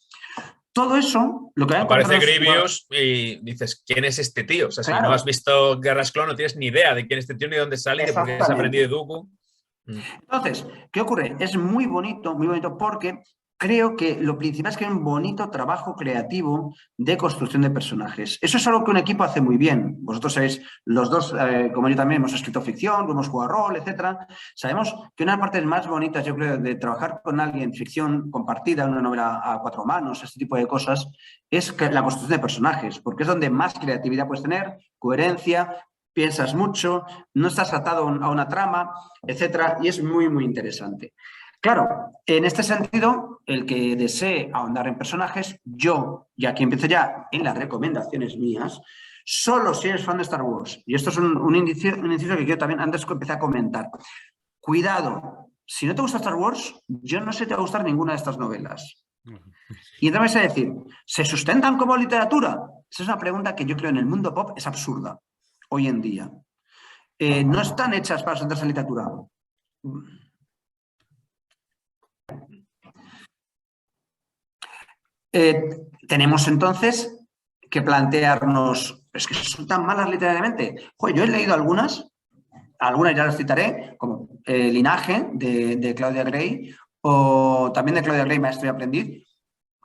Todo eso, lo que va a encontrar... Aparece Grievous y dices, ¿quién es este tío? O sea, claro. Si no has visto Guerras Clon, no tienes ni idea de quién es este tío, ni de dónde sale, ni por qué has aprendido de Dooku. Entonces, ¿qué ocurre? Es muy bonito porque creo que lo principal es que hay un bonito trabajo creativo de construcción de personajes. Eso es algo que un equipo hace muy bien. Vosotros sabéis, los dos, como yo también, hemos escrito ficción, hemos jugado rol, etc. Sabemos que una de las partes más bonitas, yo creo, de trabajar con alguien, ficción compartida, una novela a 4 manos, este tipo de cosas, es la construcción de personajes, porque es donde más creatividad puedes tener, coherencia, piensas mucho, no estás atado a una trama, etc. Y es muy, muy interesante. Claro, en este sentido, el que desee ahondar en personajes, yo, y aquí empiezo ya en las recomendaciones mías, solo si eres fan de Star Wars, y esto es un inciso que yo también antes empecé a comentar, cuidado, si no te gusta Star Wars, yo no sé si te va a gustar ninguna de estas novelas. Y entonces vais a decir, ¿se sustentan como literatura? Esa es una pregunta que yo creo en el mundo pop es absurda, hoy en día. No están hechas para sustentarse en literatura. Tenemos entonces que plantearnos, es que son tan malas literariamente. Yo he leído algunas ya las citaré, como Linaje de Claudia Gray, o también de Claudia Gray, Maestro y Aprendiz,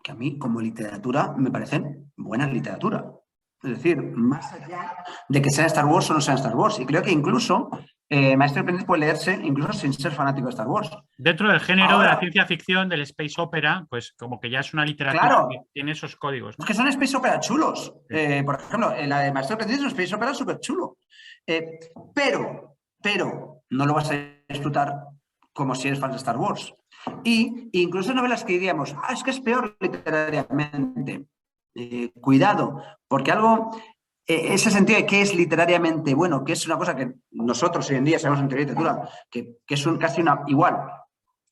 que a mí como literatura me parecen buena literatura. Es decir, más allá de que sea Star Wars o no sea Star Wars. Y creo que incluso Maestro y Aprendiz puede leerse incluso sin ser fanático de Star Wars. Dentro del género de la Ahora, ciencia ficción, del space opera, pues como que ya es una literatura claro, que tiene esos códigos, ¿no? es que son space opera chulos. Sí. Por ejemplo, la de Maestro y Aprendiz es un space opera súper chulo. Pero no lo vas a disfrutar como si eres fan de Star Wars. Y incluso novelas que diríamos, es que es peor literariamente. Cuidado, porque algo, ese sentido de qué es literariamente bueno, que es una cosa que nosotros hoy en día sabemos en teoría de literatura, que es casi igual,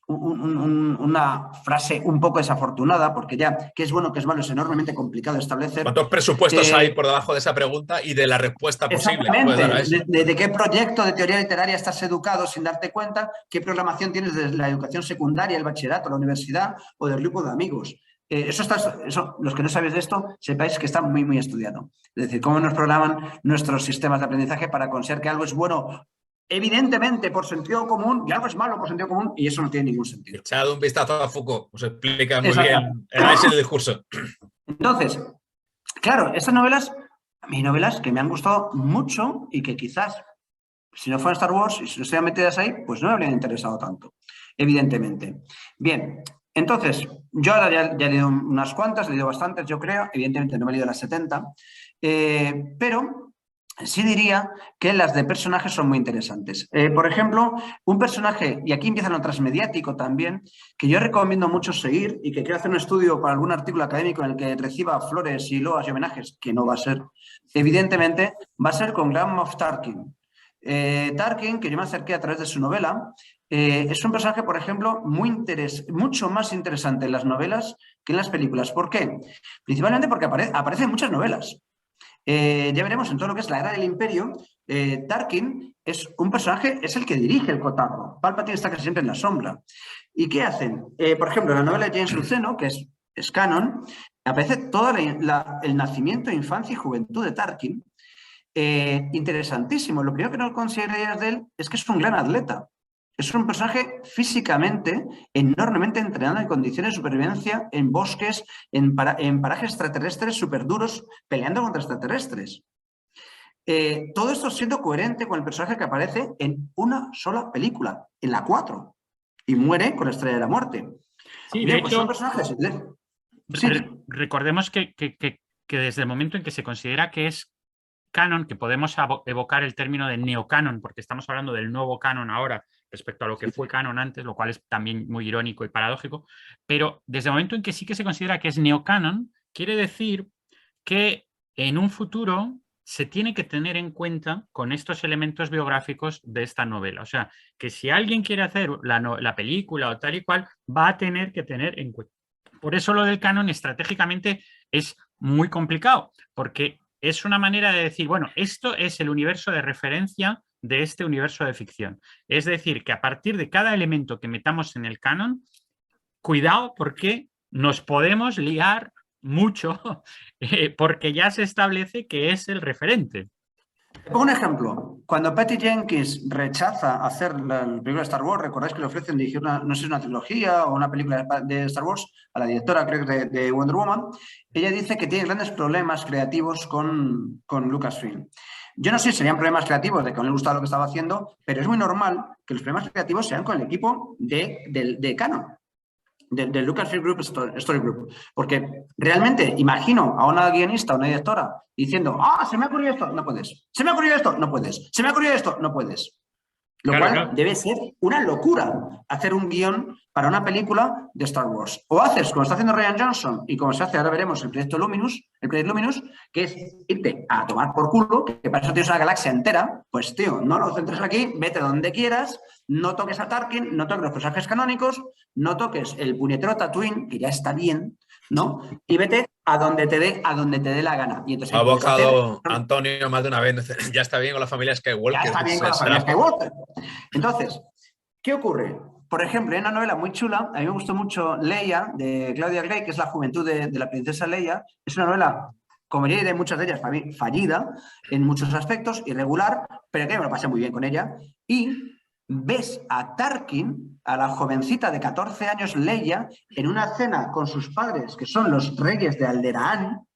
una frase un poco desafortunada, porque ya qué es bueno, qué es malo, es enormemente complicado de establecer. ¿Cuántos presupuestos hay por debajo de esa pregunta y de la respuesta posible que puedes dar a eso? De qué proyecto de teoría literaria estás educado sin darte cuenta, qué programación tienes desde la educación secundaria, el bachillerato, la universidad o del grupo de amigos. Eso, los que no sabéis de esto, sepáis que está muy, muy estudiado. Es decir, cómo nos programan nuestros sistemas de aprendizaje para conseguir que algo es bueno, evidentemente, por sentido común, y algo es malo por sentido común, y eso no tiene ningún sentido. Echad un vistazo a Foucault, os explica muy bien el análisis del discurso. Entonces, claro, estas novelas, a mí novelas que me han gustado mucho y que quizás, si no fueran Star Wars y si no estuvieran metidas ahí, pues no me habrían interesado tanto, evidentemente. Bien, entonces, yo ahora ya he leído unas cuantas, he leído bastantes, yo creo, evidentemente no me he leído las 70, pero sí diría que las de personajes son muy interesantes. Por ejemplo, un personaje, y aquí empieza lo transmediático también, que yo recomiendo mucho seguir y que quiero hacer un estudio para algún artículo académico en el que reciba flores y loas y homenajes, que no va a ser, evidentemente, va a ser con Grand Moff Tarkin. Tarkin, que yo me acerqué a través de su novela, es un personaje, por ejemplo, mucho más interesante en las novelas que en las películas. ¿Por qué? Principalmente porque aparece en muchas novelas. Ya veremos en todo lo que es la Era del Imperio, Tarkin es un personaje, es el que dirige el cotarro. Palpatine está casi siempre en la sombra. ¿Y qué hacen? Por ejemplo, en la novela de James Luceno, que es canon, aparece todo el nacimiento, infancia y juventud de Tarkin. Interesantísimo. Lo primero que no considerarías de él es que es un gran atleta. Es un personaje físicamente enormemente entrenado en condiciones de supervivencia, en bosques, en parajes extraterrestres súper duros, peleando contra extraterrestres. Todo esto siendo coherente con el personaje que aparece en una sola película, en la 4, y muere con la Estrella de la Muerte. Sí, bien, de pues hecho, son personajes... Sí. recordemos que desde el momento en que se considera que es canon, que podemos evocar el término de neocanon, porque estamos hablando del nuevo canon ahora respecto a lo que fue canon antes, lo cual es también muy irónico y paradójico, pero desde el momento en que sí que se considera que es neocanon, quiere decir que en un futuro se tiene que tener en cuenta con estos elementos biográficos de esta novela. O sea, que si alguien quiere hacer la película o tal y cual, va a tener que tener en cuenta. Por eso lo del canon estratégicamente es muy complicado, porque es una manera de decir, bueno, esto es el universo de referencia de este universo de ficción. Es decir, que a partir de cada elemento que metamos en el canon, cuidado porque nos podemos liar mucho porque ya se establece que es el referente. Te pongo un ejemplo. Cuando Patty Jenkins rechaza hacer la película de Star Wars, recordáis que le ofrecen dirigir no sé si una trilogía o una película de Star Wars a la directora, creo que de Wonder Woman, ella dice que tiene grandes problemas creativos con Lucasfilm. Yo no sé si serían problemas creativos de que no le gustaba lo que estaba haciendo, pero es muy normal que los problemas creativos sean con el equipo de Canon. Del Lucasfilm Group Story Group. Porque realmente imagino a una guionista o una directora diciendo, se me ha ocurrido esto, no puedes. Se me ha ocurrido esto, no puedes. Se me ha ocurrido esto, no puedes. Lo cual debe ser una locura hacer un guión para una película de Star Wars. O haces como está haciendo Rian Johnson y como se hace, ahora veremos, el proyecto Luminous, que es irte a tomar por culo, que para eso tienes una galaxia entera, pues tío, no lo centres aquí, vete donde quieras, no toques a Tarkin, no toques los personajes canónicos, no toques el puñetero Tatooine, que ya está bien, ¿no? Y vete a donde te dé la gana. Y entonces, ha abocado Antonio más de una vez. Ya está bien con la familia Skywalker. Ya está bien con la familia Skywalker. Entonces, ¿qué ocurre? Por ejemplo, hay una novela muy chula, a mí me gustó mucho Leia, de Claudia Gray, que es la juventud de la princesa Leia. Es una novela, como ya diré, muchas de ellas para mí, fallida en muchos aspectos, irregular, pero que me lo pasé muy bien con ella. Y ves a Tarkin, a la jovencita de 14 años, Leia, en una cena con sus padres, que son los reyes de Alderaan,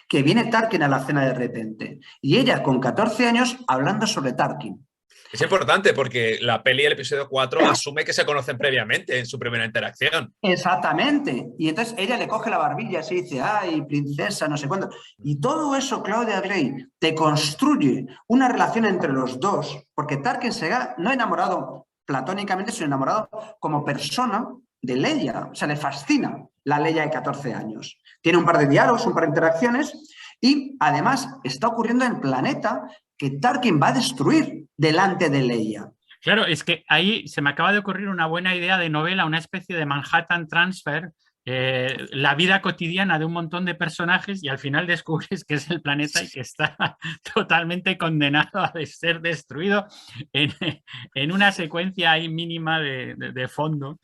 que viene Tarkin a la cena de repente. Y ella, con 14 años, hablando sobre Tarkin. Es importante porque la peli, el episodio 4, asume que se conocen previamente en su primera interacción. Exactamente. Y entonces ella le coge la barbilla y se dice, ay, princesa, no sé cuándo. Y todo eso, Claudia Gray, te construye una relación entre los dos, porque Tarkin se ha no enamorado platónicamente, sino enamorado como persona de Leia. O sea, le fascina la Leia de 14 años. Tiene un par de diálogos, un par de interacciones, y además está ocurriendo en el planeta que Tarkin va a destruir delante de Leia. Claro, es que ahí se me acaba de ocurrir una buena idea de novela, una especie de Manhattan Transfer, la vida cotidiana de un montón de personajes y al final descubres que es el planeta y que está totalmente condenado a ser destruido en una secuencia ahí mínima de fondo.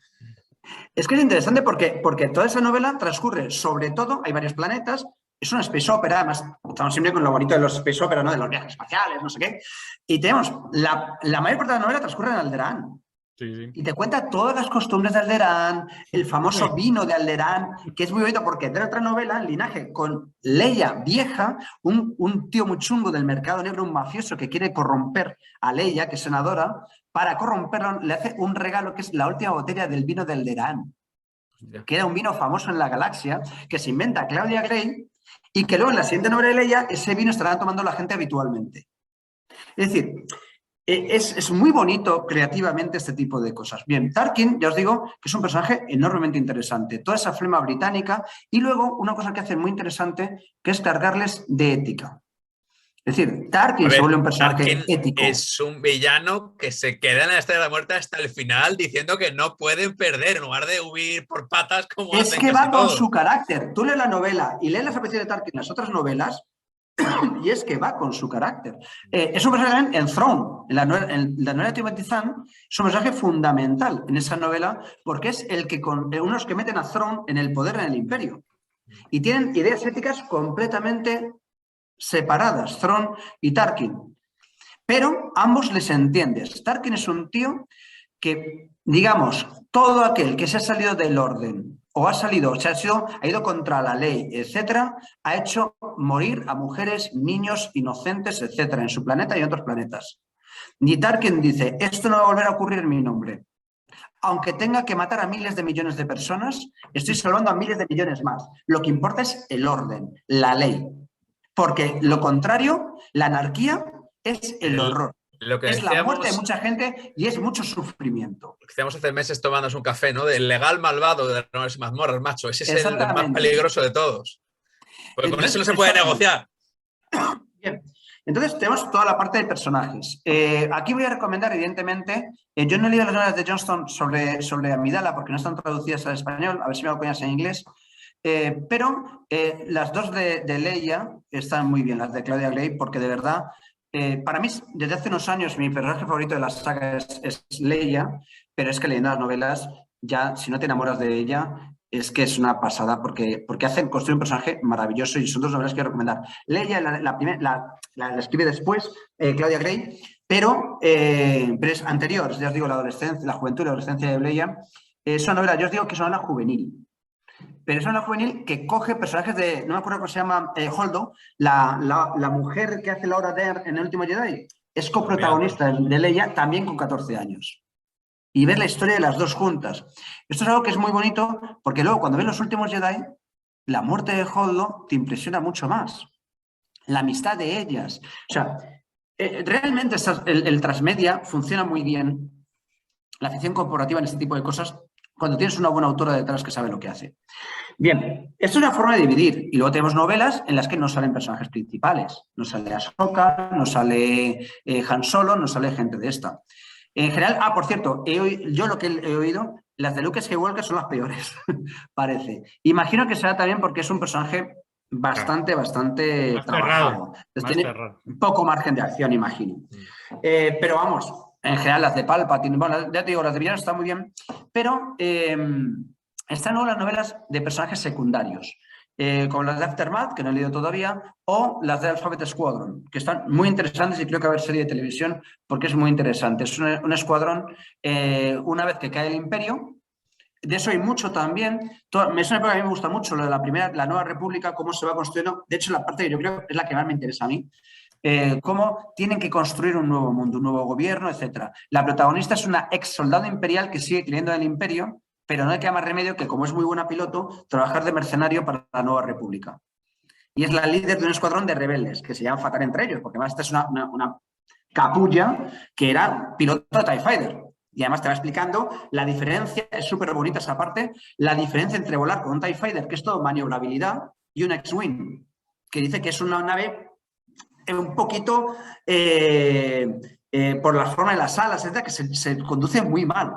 Es que es interesante porque toda esa novela transcurre, sobre todo, hay varios planetas, es una space opera, además estamos siempre con lo bonito de los space opera, ¿no? De los viajes espaciales, no sé qué, y tenemos, la mayor parte de la novela transcurre en Alderaan. Sí, sí. Y te cuenta todas las costumbres de Alderaan, el famoso vino de Alderaan, que es muy bonito porque de otra novela, Linaje, con Leia vieja, un tío muy chungo del mercado negro, un mafioso que quiere corromper a Leia, que es senadora, para corromperlo le hace un regalo que es la última botella del vino de Alderaan, que era un vino famoso en la galaxia, que se inventa Claudia Gray y que luego en la siguiente novela de Leia ese vino estará tomando la gente habitualmente. Es decir, es muy bonito creativamente este tipo de cosas. Bien, Tarkin, ya os digo, que es un personaje enormemente interesante. Toda esa flema británica y luego una cosa que hace muy interesante, que es cargarles de ética. Es decir, Tarkin se vuelve un personaje Tarkin ético. Es un villano que se queda en la Estrella de la Muerte hasta el final diciendo que no pueden perder en lugar de huir por patas como es hacen que casi va todos. con su carácter. Tú lees la novela y lees las apariciones de Tarkin en las otras novelas y es que va con su carácter. Es un personaje en Throne, en la novela de Timothy Zahn, es un personaje fundamental en esa novela porque es el que unos que meten a Throne en el poder en el imperio. Y tienen ideas éticas completamente separadas, Thrawn y Tarkin. Pero ambos les entiendes. Tarkin es un tío que, digamos, todo aquel que se ha salido del orden o ha ido contra la ley, etcétera, ha hecho morir a mujeres, niños, inocentes, etcétera, en su planeta y en otros planetas. Ni Tarkin dice, esto no va a volver a ocurrir en mi nombre. Aunque tenga que matar a miles de millones de personas, estoy salvando a miles de millones más. Lo que importa es el orden, la ley. Porque lo contrario, la anarquía es el horror. Lo que es decíamos, la muerte de mucha gente y es mucho sufrimiento. Lo que decíamos hace meses tomándonos un café, ¿no? Del legal malvado de las mazmorras, macho. Ese es el más peligroso de todos. Porque con eso no se puede negociar. Bien. Entonces tenemos toda la parte de personajes. Aquí voy a recomendar, evidentemente, yo no he leído las novelas de Johnston sobre Amidala porque no están traducidas al español, a ver si me lo ponías en inglés. Pero las dos de Leia están muy bien, las de Claudia Gray, porque de verdad, para mí, desde hace unos años, mi personaje favorito de la saga es Leia, pero es que leyendo las novelas, ya si no te enamoras de ella, es que es una pasada, porque construir un personaje maravilloso y son dos novelas que quiero recomendar. Leia la escribe después, Claudia Gray, pero es anterior, ya os digo, la adolescencia, la juventud y la adolescencia de Leia. Es una novela, yo os digo que es una novela juvenil. Pero es una juvenil que coge personajes de, no me acuerdo cómo se llama, Holdo, la mujer que hace Laura Dern en El último Jedi, es coprotagonista de Leia también con 14 años. Y ver la historia de las dos juntas. Esto es algo que es muy bonito porque luego cuando ves Los últimos Jedi, la muerte de Holdo te impresiona mucho más. La amistad de ellas. O sea, realmente el transmedia funciona muy bien. La ficción corporativa en este tipo de cosas cuando tienes una buena autora detrás que sabe lo que hace. Bien, esto es una forma de dividir. Y luego tenemos novelas en las que no salen personajes principales. No sale Ahsoka, no sale Han Solo, no sale gente de esta. En general, por cierto, yo lo que he oído, las de Luke Skywalker son las peores, parece. Imagino que será también porque es un personaje bastante trabajado. Tiene poco margen de acción, imagino. Pero vamos, en general las de Palpatine, bueno, ya te digo, las de villanos están muy bien, pero están luego las novelas de personajes secundarios. como las de Aftermath, que no he leído todavía, o las de Alphabet Squadron, que están muy interesantes y creo que va a haber serie de televisión porque es muy interesante. Es un escuadrón, una vez que cae el Imperio. De eso hay mucho también. Es una época que a mí me gusta mucho, lo de la Nueva República, cómo se va construyendo. De hecho, la parte que yo creo es la que más me interesa a mí. Cómo tienen que construir un nuevo mundo, un nuevo gobierno, etc. La protagonista es una ex soldado imperial que sigue creyendo en el Imperio, pero no le queda más remedio que, como es muy buena piloto, trabajar de mercenario para la Nueva República. Y es la líder de un escuadrón de rebeldes, que se llaman fatal entre ellos, porque además esta es una capulla que era piloto de TIE Fighter. Y además te va explicando la diferencia, es súper bonita esa parte, la diferencia entre volar con un TIE Fighter, que es todo maniobrabilidad, y un X-Wing, que dice que es una nave un poquito por la forma de las alas, etcétera, que se conduce muy mal.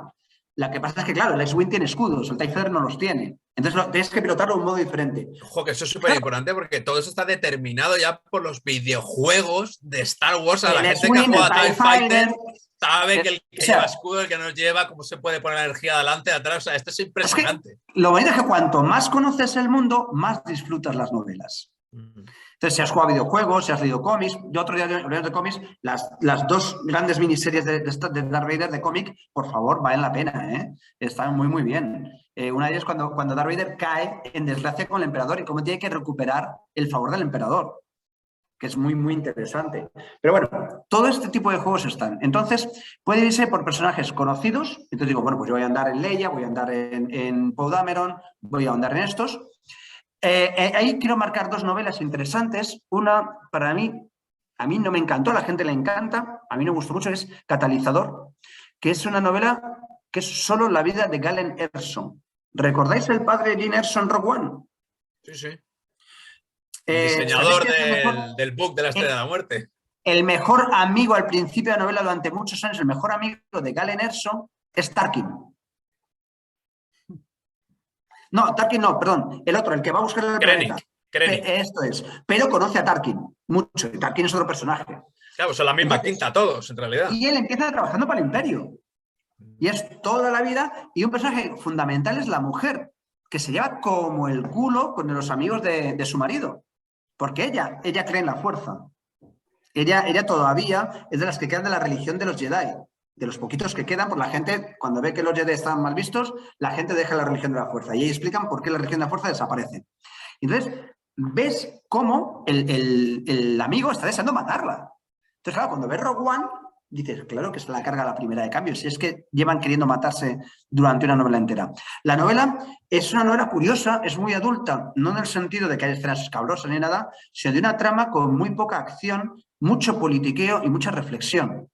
La que pasa es que, claro, el X-Wing tiene escudos, el TIE Fighter no los tiene. Entonces tienes que pilotarlo de un modo diferente. Ojo, que eso es súper importante porque todo eso está determinado ya por los videojuegos de Star Wars. A la gente que ha jugado a TIE Fighter sabe que el que lleva escudo, el que no lleva, cómo se puede poner la energía adelante, atrás. O sea, esto es impresionante. Es que lo bonito es que cuanto más conoces el mundo, más disfrutas las novelas. Entonces, si has jugado a videojuegos, si has leído cómics, yo otro día hablando de cómics, las dos grandes miniseries de Darth Vader de cómic, por favor, valen la pena, ¿eh? Están muy, muy bien. Una de ellas cuando Darth Vader cae en desgracia con el emperador y cómo tiene que recuperar el favor del emperador, que es muy, muy interesante. Pero bueno, todo este tipo de juegos están. Entonces, puede irse por personajes conocidos. Entonces digo, bueno, pues yo voy a andar en Leia, voy a andar en Poe Dameron, voy a andar en estos. Ahí quiero marcar dos novelas interesantes. Una, para mí, a mí no me encantó, a la gente le encanta, a mí me gustó mucho, es Catalizador, que es una novela que es solo la vida de Galen Erso. ¿Recordáis el padre de Jyn Erso en Rogue One? Sí, sí. El diseñador del book de la Estrella de la Muerte. El mejor amigo al principio de la novela durante muchos años, el mejor amigo de Galen Erso es Tarkin. No, Tarkin no, perdón. El otro, el que va a buscar el planeta. Krennic. Esto es. Pero conoce a Tarkin mucho. Y Tarkin es otro personaje. Claro, son la misma quinta todos, en realidad. Y él empieza trabajando para el Imperio. Y es toda la vida. Y un personaje fundamental es la mujer, que se lleva como el culo con los amigos de su marido. Porque ella cree en la fuerza. Ella todavía es de las que quedan de la religión de los Jedi. De los poquitos que quedan, por la gente, cuando ve que los Jedi están mal vistos, la gente deja la religión de la fuerza. Y ahí explican por qué la religión de la fuerza desaparece. Entonces, ves cómo el amigo está deseando matarla. Entonces, claro, cuando ves Rogue One, dices, claro que se la carga la primera de cambio, si es que llevan queriendo matarse durante una novela entera. La novela es una novela curiosa, es muy adulta, no en el sentido de que haya escenas escabrosas ni nada, sino de una trama con muy poca acción, mucho politiqueo y mucha reflexión.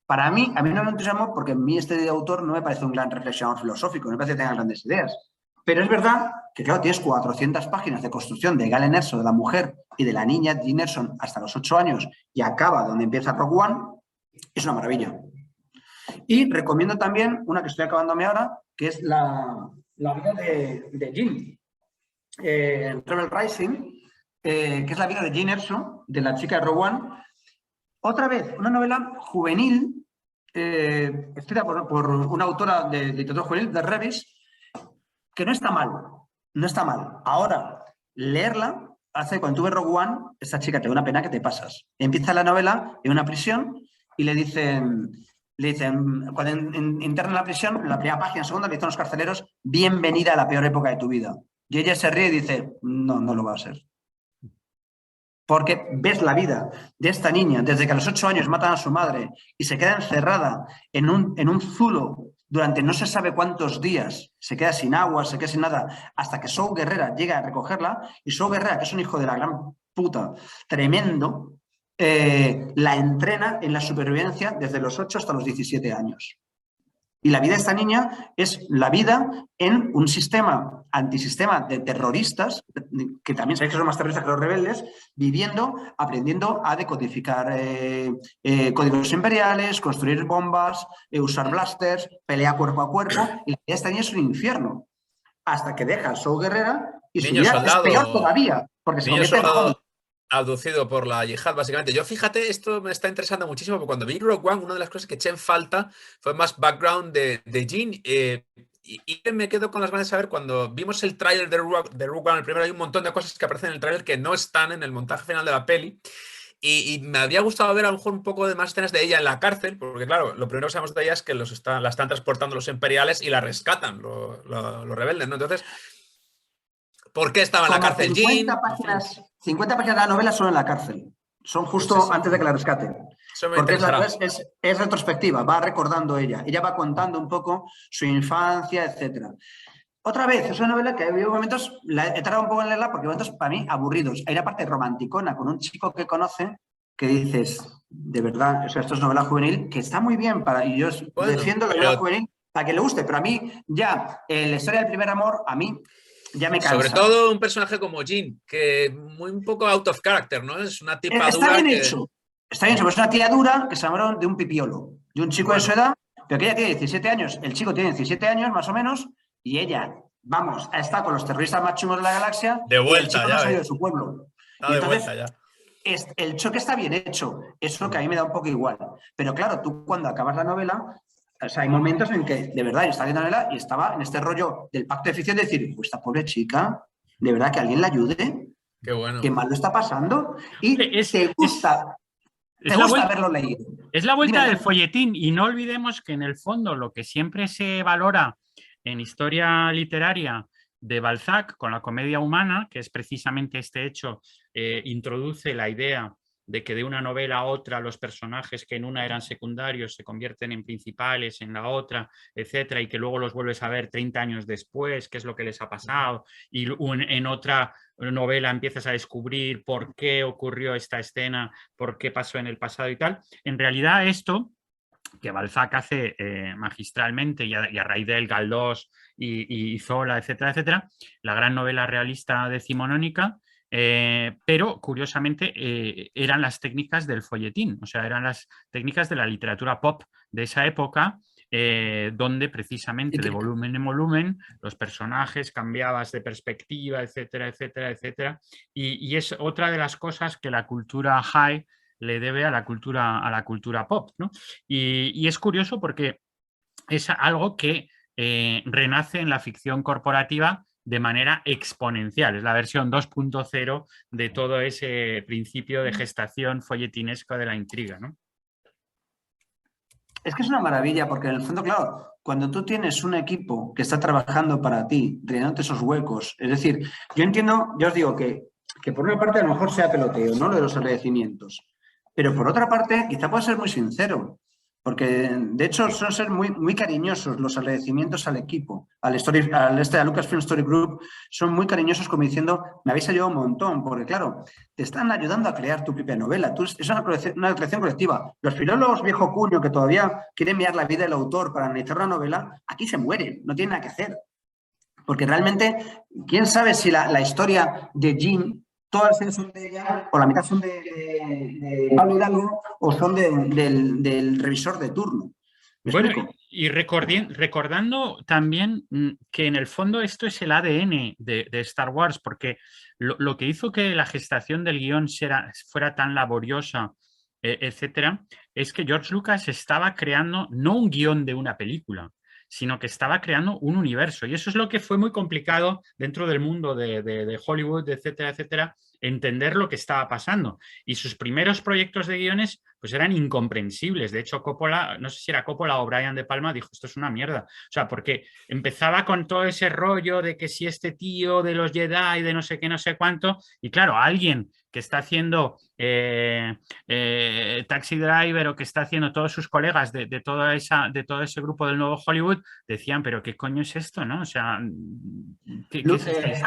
Para mí, a mí no me entusiasmó porque a mí este autor no me parece un gran reflexionador filosófico, no me parece que tenga grandes ideas. Pero es verdad que, claro, tienes 400 páginas de construcción de Galen Erso, de la mujer y de la niña Jyn Erso hasta los 8 años y acaba donde empieza Rogue One. Es una maravilla. Y recomiendo también una que estoy acabándome ahora, que es la vida de Jyn. Rebel Rising, que es la vida de Jyn Erso, de la chica de Rogue One. Otra vez, una novela juvenil, escrita por una autora de literatura juvenil, de Revis, que no está mal, no está mal. Ahora, leerla hace, cuando tuve Rogue One, esta chica te da una pena que te pasas. Empieza la novela en una prisión y le dicen cuando interna en la prisión, en la primera página, segunda, le dicen a los carceleros, bienvenida a la peor época de tu vida. Y ella se ríe y dice, no, no lo va a ser. Porque ves la vida de esta niña, desde que a los 8 años matan a su madre y se queda encerrada en un zulo durante no se sabe cuántos días, se queda sin agua, se queda sin nada, hasta que Saw Gerrera llega a recogerla, y Saw Gerrera, que es un hijo de la gran puta, tremendo, la entrena en la supervivencia desde los 8 hasta los 17 años. Y la vida de esta niña es la vida en un sistema, antisistema de terroristas, que también sabéis que son más terroristas que los rebeldes, viviendo, aprendiendo a decodificar códigos imperiales, construir bombas, usar blasters, pelea cuerpo a cuerpo. Y la vida de esta niña es un infierno. Hasta que deja a Saw Gerrera y su vida es peor todavía, porque se convierte en abducido por la yihad, básicamente. Yo, fíjate, esto me está interesando muchísimo, porque cuando vi Rogue One, una de las cosas que eché en falta fue más background de Jyn, Y me quedo con las ganas de saber, cuando vimos el tráiler de Rogue One, el primero, hay un montón de cosas que aparecen en el tráiler que no están en el montaje final de la peli. Y me habría gustado ver a lo mejor un poco de más escenas de ella en la cárcel, porque claro, lo primero que sabemos de ella es que la están transportando los imperiales y la rescatan, los rebeldes, ¿no? Entonces, ¿por qué estaba en la Como cárcel 50 Jean? páginas, 50 páginas de la novela son en la cárcel. Son justo Pues eso, antes de que la rescaten. eso me Porque interesará. es retrospectiva, va recordando ella. Ella va contando un poco su infancia, etcétera. Otra vez, es una novela que había momentos, he tardado un poco en leerla porque momentos para mí aburridos. Hay una parte romanticona con un chico que conoce que dices, de verdad, o sea, esto es novela juvenil, que está muy bien y yo Bueno, defiendo la novela juvenil para que le guste, pero a mí ya, la historia del primer amor, a mí ya me cansa. Sobre todo un personaje como Jean, que muy un poco out of character, ¿no? Es una tipa Está dura bien que... hecho. Está bien hecho, es una tía dura que se enamoró de un pipiolo, de un chico de su edad, pero que ella tiene 17 años, el chico tiene 17 años más o menos, y ella, vamos, está con los terroristas más chungos de la galaxia, de vuelta, y el chico no ha salido de su pueblo. Está y de entonces, vuelta ya. el choque está bien hecho, eso que a mí me da un poco igual. Pero claro, tú cuando acabas la novela, o sea, hay momentos en que de verdad yo estaba viendo la novela y estaba en este rollo del pacto de ficción de decir, pues esta pobre chica, de verdad que alguien la ayude. Qué bueno. Qué mal lo está pasando. Y te gusta haberlo leído. Es la vuelta del folletín, y no olvidemos que en el fondo lo que siempre se valora en historia literaria de Balzac con la comedia humana, que es precisamente este hecho, introduce la idea de que de una novela a otra los personajes que en una eran secundarios se convierten en principales en la otra, etcétera, y que luego los vuelves a ver 30 años después, qué es lo que les ha pasado, y en otra novela empiezas a descubrir por qué ocurrió esta escena, por qué pasó en el pasado y tal. En realidad esto que Balzac hace magistralmente y a raíz del Galdós y Zola, etcétera, etcétera, la gran novela realista decimonónica, pero curiosamente eran las técnicas del folletín, o sea, eran las técnicas de la literatura pop de esa época, donde precisamente de volumen en volumen los personajes cambiabas de perspectiva, etcétera, etcétera, etcétera, y es otra de las cosas que la cultura high le debe a la cultura pop, ¿no? Y es curioso porque es algo que renace en la ficción corporativa de manera exponencial. Es la versión 2.0 de todo ese principio de gestación folletinesca de la intriga, ¿no? Es que es una maravilla porque en el fondo, claro, cuando tú tienes un equipo que está trabajando para ti, llenándote esos huecos, es decir, yo entiendo, yo os digo que por una parte a lo mejor sea peloteo, ¿no? Lo de los agradecimientos, pero por otra parte quizá pueda ser muy sincero, porque de hecho son ser muy, muy cariñosos los agradecimientos al equipo, a Lucasfilm Story Group, son muy cariñosos como diciendo, me habéis ayudado un montón, porque claro, te están ayudando a crear tu propia novela, es una creación colectiva. Los filólogos viejo cuño que todavía quieren mirar la vida del autor para analizar una novela, aquí se mueren, no tienen nada que hacer. Porque realmente, quién sabe si la historia de Jean, todas son de ella, o la mitad son de Pablo Hidalgo, o son del revisor de turno. Bueno, y recordando también que en el fondo esto es el ADN de Star Wars, porque lo que hizo que la gestación del guión fuera tan laboriosa, etcétera, es que George Lucas estaba creando no un guión de una película, sino que estaba creando un universo. Y eso es lo que fue muy complicado dentro del mundo de Hollywood, etcétera, etcétera, entender lo que estaba pasando. Y sus primeros proyectos de guiones pues eran incomprensibles. De hecho, Coppola, no sé si era Coppola o Brian De Palma, dijo, esto es una mierda. O sea, porque empezaba con todo ese rollo de que si este tío de los Jedi, de no sé qué, no sé cuánto, y claro, alguien que está haciendo Taxi Driver o que está haciendo todos sus colegas de todo ese grupo del nuevo Hollywood, decían, pero ¿qué coño es esto? ¿No? O sea, ¿qué es esto?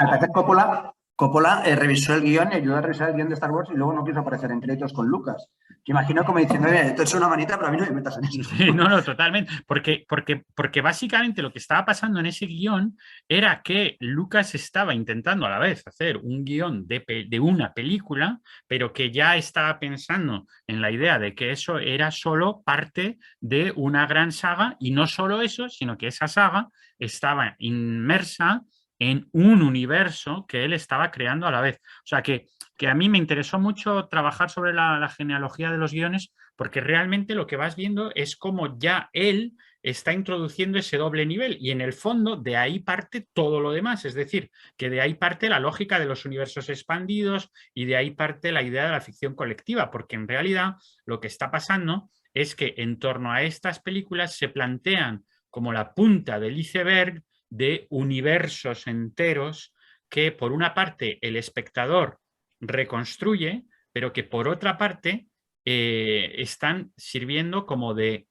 Coppola revisó el guión y ayudó a revisar el guión de Star Wars y luego no quiso aparecer en créditos con Lucas. Que imagino como diciendo, esto es una manita, pero a mí no me metas en eso. Sí, no, totalmente. Porque básicamente lo que estaba pasando en ese guión era que Lucas estaba intentando a la vez hacer un guión de una película, pero que ya estaba pensando en la idea de que eso era solo parte de una gran saga, y no solo eso, sino que esa saga estaba inmersa en un universo que él estaba creando a la vez. O sea, que a mí me interesó mucho trabajar sobre la genealogía de los guiones, porque realmente lo que vas viendo es como ya él está introduciendo ese doble nivel y en el fondo de ahí parte todo lo demás, es decir, que de ahí parte la lógica de los universos expandidos y de ahí parte la idea de la ficción colectiva, porque en realidad lo que está pasando es que en torno a estas películas se plantean como la punta del iceberg de universos enteros que por una parte el espectador reconstruye, pero que por otra parte están sirviendo como de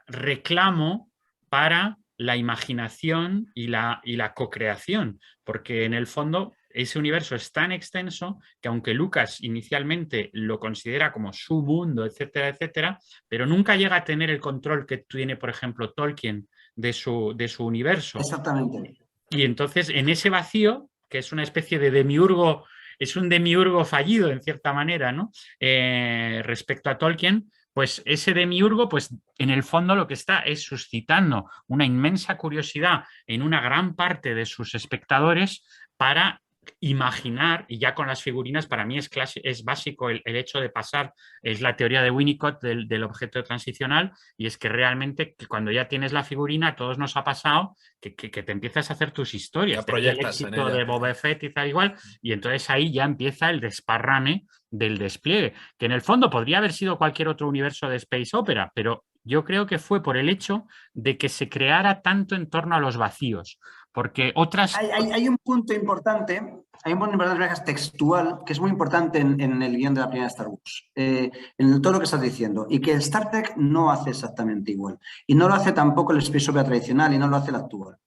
reclamo para la imaginación y la co-creación, porque en el fondo ese universo es tan extenso que aunque Lucas inicialmente lo considera como su mundo, etcétera, etcétera, pero nunca llega a tener el control que tiene, por ejemplo, Tolkien de su universo. Exactamente. Y entonces en ese vacío, que es una especie de demiurgo, es un demiurgo fallido en cierta manera, ¿no? Respecto a Tolkien, pues ese demiurgo, pues en el fondo lo que está es suscitando una inmensa curiosidad en una gran parte de sus espectadores para imaginar, y ya con las figurinas para mí es básico el hecho de pasar, es la teoría de Winnicott del objeto transicional, y es que realmente que cuando ya tienes la figurina, a todos nos ha pasado que te empiezas a hacer tus historias, el éxito de Boba Fett y tal igual, y entonces ahí ya empieza el desparrame del despliegue, que en el fondo podría haber sido cualquier otro universo de Space Opera, pero yo creo que fue por el hecho de que se creara tanto en torno a los vacíos, porque otras... Hay un punto importante, textual, que es muy importante en el guión de la primera Star Wars, en todo lo que estás diciendo, y que el Star Trek no hace exactamente igual, y no lo hace tampoco el Space Opera tradicional, y no lo hace el actual.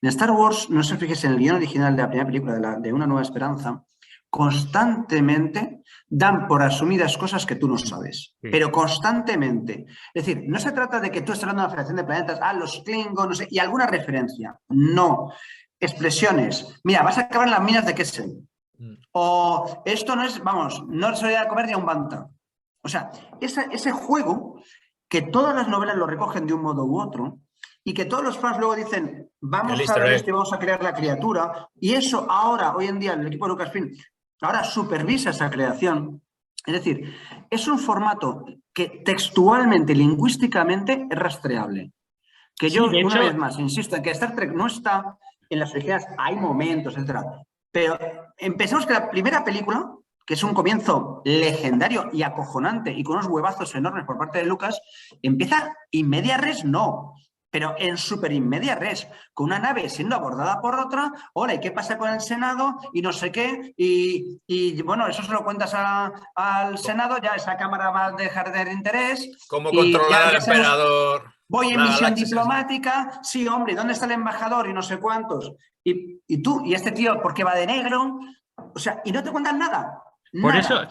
En Star Wars, no se fijes en el guión original de la primera película, de Una Nueva Esperanza, constantemente dan por asumidas cosas que tú no sabes, pero constantemente. Es decir, no se trata de que tú estés hablando de una federación de planetas, los Klingon, no sé, y alguna referencia. No. Expresiones. Mira, vas a acabar en las minas de Kessel. O esto no es, vamos, no se va a comer ni a un banta. O sea, ese juego que todas las novelas lo recogen de un modo u otro, y que todos los fans luego dicen, vamos a ver esto y vamos a crear la criatura, y eso ahora, hoy en día, el equipo de Lucasfilm ahora supervisa esa creación. Es decir, es un formato que textualmente, lingüísticamente es rastreable. Que yo, sí, una vez más, insisto en que Star Trek no está en las originales, hay momentos, etcétera. Pero empecemos que la primera película, que es un comienzo legendario y acojonante y con unos huevazos enormes por parte de Lucas, empieza in media res, no, pero en super in media res, con una nave siendo abordada por otra, hola, ¿y qué pasa con el Senado? Y no sé qué, y bueno, eso se lo cuentas al Senado, ya esa cámara va a dejar de interés. ¿Cómo controlar al emperador? Voy en misión diplomática, sí, hombre, ¿dónde está el embajador? Y no sé cuántos. Y tú, y este tío, ¿por qué va de negro? O sea, y no te cuentan nada. Por eso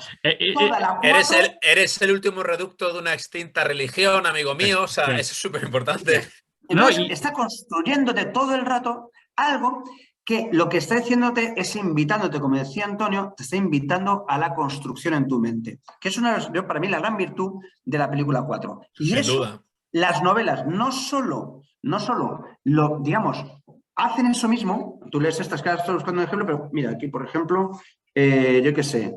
eres el último reducto de una extinta religión, amigo mío. O sea, eso es súper importante. Entonces, está construyéndote todo el rato algo que lo que está diciéndote es invitándote, como decía Antonio, te está invitando a la construcción en tu mente. Que es para mí la gran virtud de la película 4. Y sin eso, duda. Las novelas no solo lo, digamos, hacen eso mismo. Tú lees estas que estoy buscando un ejemplo, pero mira, aquí, por ejemplo, yo qué sé,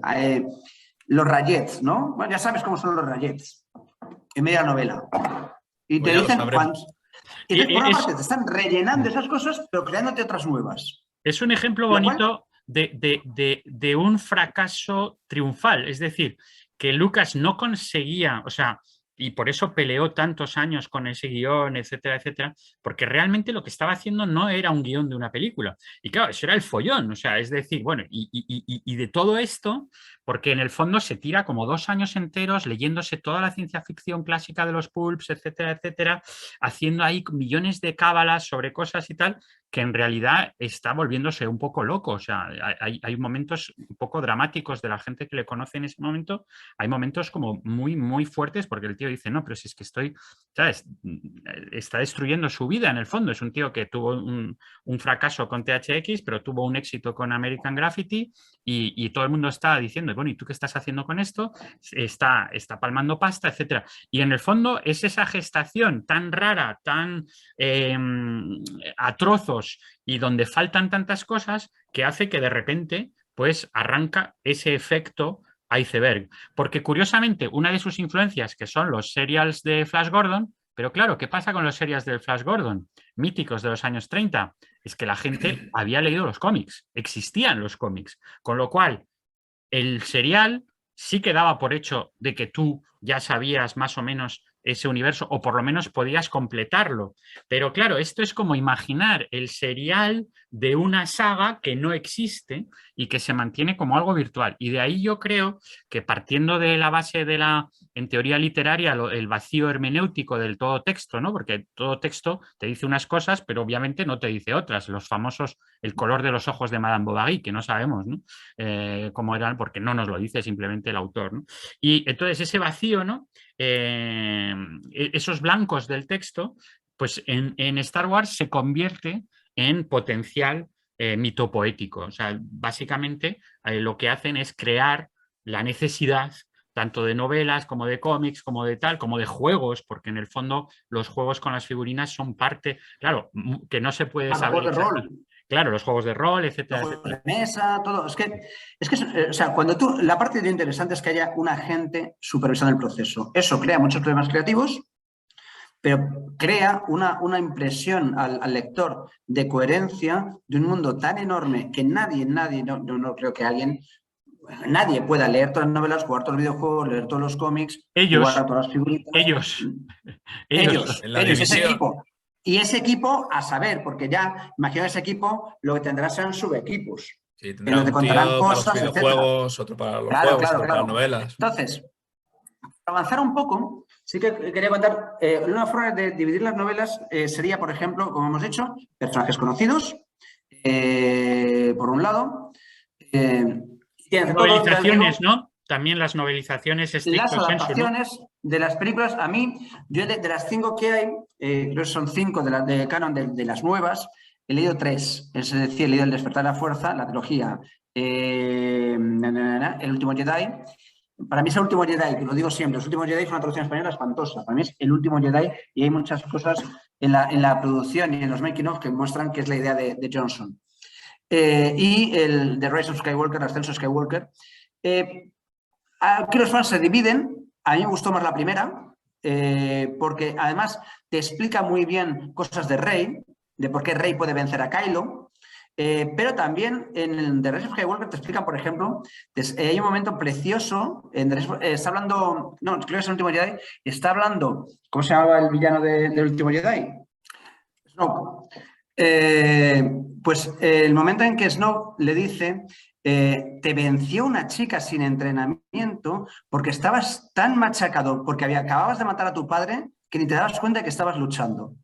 los rayets, ¿no? Bueno, ya sabes cómo son los rayets en media novela. Y te dicen cuántos. Y entonces, por una parte, te están rellenando esas cosas, pero creándote otras nuevas. Es un ejemplo bonito de un fracaso triunfal. Es decir, que Lucas no conseguía, o sea, y por eso peleó tantos años con ese guión, etcétera, etcétera, porque realmente lo que estaba haciendo no era un guión de una película. Y claro, eso era el follón, o sea, es decir, bueno, y de todo esto, porque en el fondo se tira como 2 años enteros leyéndose toda la ciencia ficción clásica de los pulps, etcétera, etcétera, haciendo ahí millones de cábalas sobre cosas y tal, que en realidad está volviéndose un poco loco. O sea, hay momentos un poco dramáticos de la gente que le conoce en ese momento, hay momentos como muy, muy fuertes, porque el tío dice, no, pero si es que estoy, ¿sabes? Está destruyendo su vida en el fondo. Es un tío que tuvo un fracaso con THX, pero tuvo un éxito con American Graffiti y todo el mundo está diciendo, bueno, ¿y tú qué estás haciendo con esto? Está palmando pasta, etcétera. Y en el fondo es esa gestación tan rara, tan a trozos y donde faltan tantas cosas que hace que de repente pues arranca ese efecto iceberg. Porque curiosamente una de sus influencias, que son los serials de Flash Gordon, Pero claro, ¿qué pasa con los series del Flash Gordon, míticos de los años 30? Es que la gente había leído los cómics, existían los cómics, con lo cual el serial sí que daba por hecho de que tú ya sabías más o menos ese universo, o por lo menos podías completarlo. Pero claro, esto es como imaginar el serial de una saga que no existe y que se mantiene como algo virtual. Y de ahí yo creo que, partiendo de la base de la, en teoría literaria, el vacío hermenéutico del todo texto, ¿no? Porque todo texto te dice unas cosas, pero obviamente no te dice otras. Los famosos, el color de los ojos de Madame Bovary, que no sabemos, ¿no? Cómo eran, porque no nos lo dice simplemente el autor, ¿no? Y entonces ese vacío, ¿no? Esos blancos del texto, pues en Star Wars se convierte en potencial mito poético. O sea, básicamente lo que hacen es crear la necesidad tanto de novelas como de cómics, como de tal, como de juegos, porque en el fondo los juegos con las figurinas son parte, claro, que no se puede saber. Juegos de rol. Claro, los juegos de rol, etcétera. Los juegos de mesa, todo. Es que, o sea, cuando tú, la parte de interesante es que haya un agente supervisando el proceso. Eso crea muchos problemas creativos, pero crea una impresión al lector de coherencia de un mundo tan enorme que nadie, no creo que nadie pueda leer todas las novelas, jugar todos los videojuegos, leer todos los cómics, jugar a todas las figuritas. Ellos, ese equipo. Y ese equipo, a saber, porque ya, imagino ese equipo, lo que tendrá serán subequipos. Sí, tendrá un tío para los videojuegos, otro para los juegos, otro para las novelas. Entonces, para avanzar un poco, sí que quería contar, una forma de dividir las novelas sería, por ejemplo, como hemos dicho, personajes conocidos, por un lado. Novelizaciones, ¿no? También las novelizaciones estricto sensu, ¿no? Las adaptaciones de las películas, a mí, yo de las 5 que hay, creo que son 5 de canon de las nuevas, he leído 3. Es decir, he leído El despertar de la fuerza, la trilogía, El último Jedi. Para mí es El último Jedi, que lo digo siempre, El último Jedi es una traducción española espantosa. Para mí es El último Jedi y hay muchas cosas en la producción y en los making of que muestran que es la idea de Johnson. Y el The Rise of Skywalker, Ascenso Skywalker. Aquí los fans se dividen. A mí me gustó más la primera, porque además te explica muy bien cosas de Rey, de por qué Rey puede vencer a Kylo, pero también en The Rise of Skywalker te explican, por ejemplo, hay un momento precioso, está hablando, no, creo que es El último Jedi, está hablando, ¿cómo se llamaba el villano del último Jedi? Snoke. Pues el momento en que Snoke le dice... te venció una chica sin entrenamiento porque estabas tan machacado, porque acababas de matar a tu padre, que ni te dabas cuenta de que estabas luchando.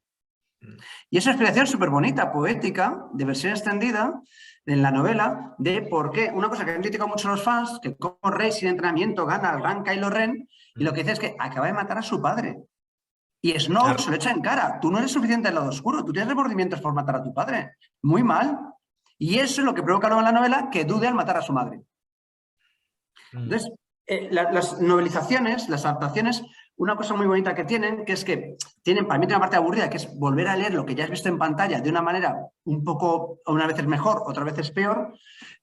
Y es una explicación súper bonita, poética, de versión extendida en la novela, de por qué, una cosa que han criticado mucho los fans, que como Rey sin entrenamiento gana al gran Kylo Ren, y lo que dice es que acaba de matar a su padre. Y Snoke se lo echa en cara. Tú no eres suficiente al lado oscuro, tú tienes remordimientos por matar a tu padre. Muy mal. Y eso es lo que provoca luego en la novela que dude al matar a su madre. Entonces, las novelizaciones, las adaptaciones, una cosa muy bonita que tienen, que es que tienen, para mí tiene una parte aburrida, que es volver a leer lo que ya has visto en pantalla de una manera un poco, una vez es mejor, otra vez es peor,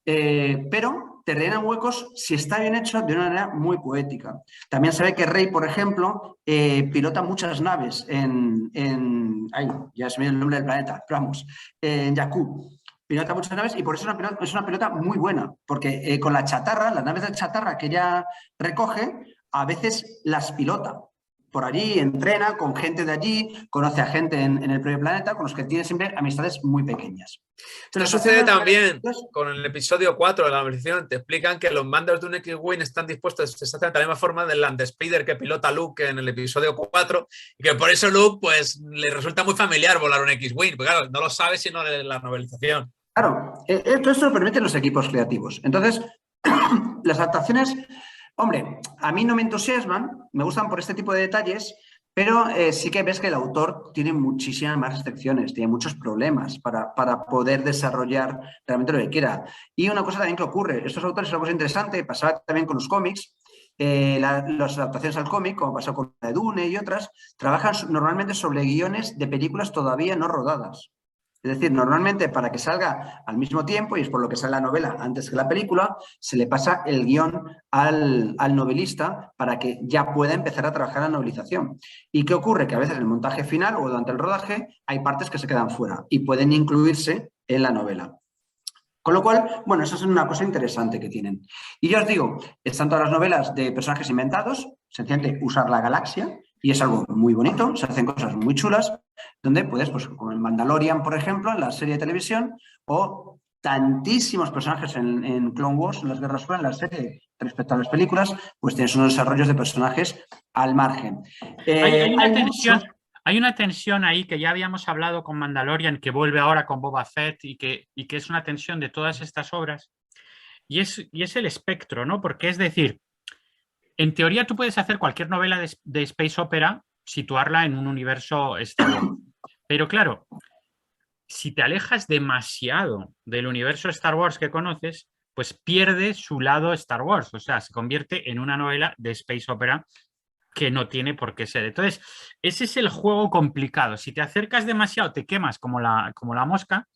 pero te rellenan huecos si está bien hecho de una manera muy poética. También se ve que Rey, por ejemplo, pilota muchas naves ay, ya se me dio el nombre del planeta, pero vamos, en Jakku. Pilota muchas naves y por eso es una pelota muy buena, porque con la chatarra, las naves de chatarra que ella recoge, a veces las pilota. Por allí entrena con gente de allí, conoce a gente en el propio planeta, con los que tiene siempre amistades muy pequeñas. Esto sucede también con el episodio 4 de la versión. Te explican que los mandos de un X-Wing están dispuestos exactamente de la misma forma del Land Speeder que pilota Luke en el episodio 4 y que por eso Luke pues le resulta muy familiar volar un X-Wing, porque claro, no lo sabe sino de la novelización. Claro, esto lo permiten los equipos creativos. Entonces, las adaptaciones, hombre, a mí no me entusiasman, me gustan por este tipo de detalles, pero sí que ves que el autor tiene muchísimas más restricciones, tiene muchos problemas para poder desarrollar realmente lo que quiera. Y una cosa también que ocurre, estos autores, es una cosa interesante, pasaba también con los cómics, las adaptaciones al cómic, como pasó con la de Dune y otras, trabajan normalmente sobre guiones de películas todavía no rodadas. Es decir, normalmente para que salga al mismo tiempo, y es por lo que sale la novela antes que la película, se le pasa el guión al novelista para que ya pueda empezar a trabajar la novelización. ¿Y qué ocurre? Que a veces en el montaje final o durante el rodaje hay partes que se quedan fuera y pueden incluirse en la novela. Con lo cual, bueno, eso es una cosa interesante que tienen. Y yo os digo, están todas las novelas de personajes inventados, sencillamente usar la galaxia, y es algo muy bonito, se hacen cosas muy chulas, donde puedes, pues como en Mandalorian, por ejemplo, en la serie de televisión, o tantísimos personajes en Clone Wars, en las Guerras Clon, en la serie, respecto a las películas, pues tienes unos desarrollos de personajes al margen. Hay una tensión ahí que ya habíamos hablado con Mandalorian, que vuelve ahora con Boba Fett y que es una tensión de todas estas obras, y es el espectro, ¿no? Porque es decir, en teoría tú puedes hacer cualquier novela de space opera, situarla en un universo Star Wars. Pero claro, si te alejas demasiado del universo Star Wars que conoces, pues pierde su lado Star Wars, o sea, se convierte en una novela de space opera que no tiene por qué ser. Entonces, ese es el juego complicado. Si te acercas demasiado, te quemas como la mosca,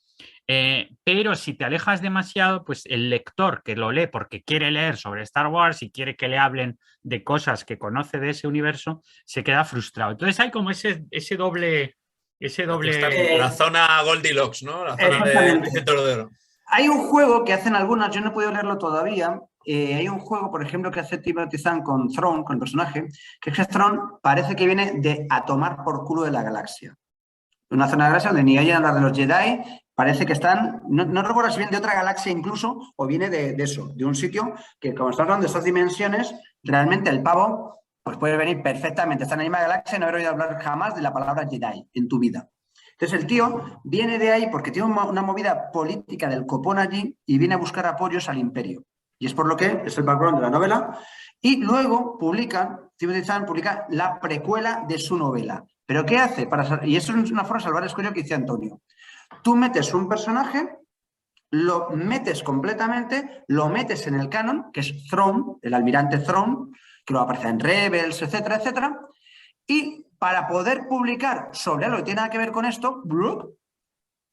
pero si te alejas demasiado, pues el lector que lo lee porque quiere leer sobre Star Wars y quiere que le hablen de cosas que conoce de ese universo, se queda frustrado. Entonces hay como ese doble... La zona Goldilocks, ¿no? La zona de centro de oro. Hay un juego que hacen algunas, yo no he podido leerlo todavía. Hay un juego, por ejemplo, que hace Timothy Zahn con Thrawn, con el personaje, que es que Thrawn parece que viene de a tomar por culo de la galaxia. Una zona de la galaxia donde ni oyen hablar de los Jedi, parece que están, no recuerdo si viene de otra galaxia incluso, o viene de eso, de un sitio que, como estamos hablando de estas dimensiones, realmente el pavo pues puede venir perfectamente, está en la misma galaxia y no haber oído hablar jamás de la palabra Jedi en tu vida. Entonces el tío viene de ahí porque tiene una movida política del copón allí y viene a buscar apoyos al imperio. Y es por lo que es el background de la novela. Y luego Timothy Zahn publica la precuela de su novela. ¿Pero qué hace? Y eso es una forma de salvar el escollo que dice Antonio. Tú metes un personaje, lo metes completamente, lo metes en el canon, que es Thrawn, el almirante Thrawn, que luego aparece en Rebels, etcétera, etcétera. Y para poder publicar sobre algo que tiene nada que ver con esto,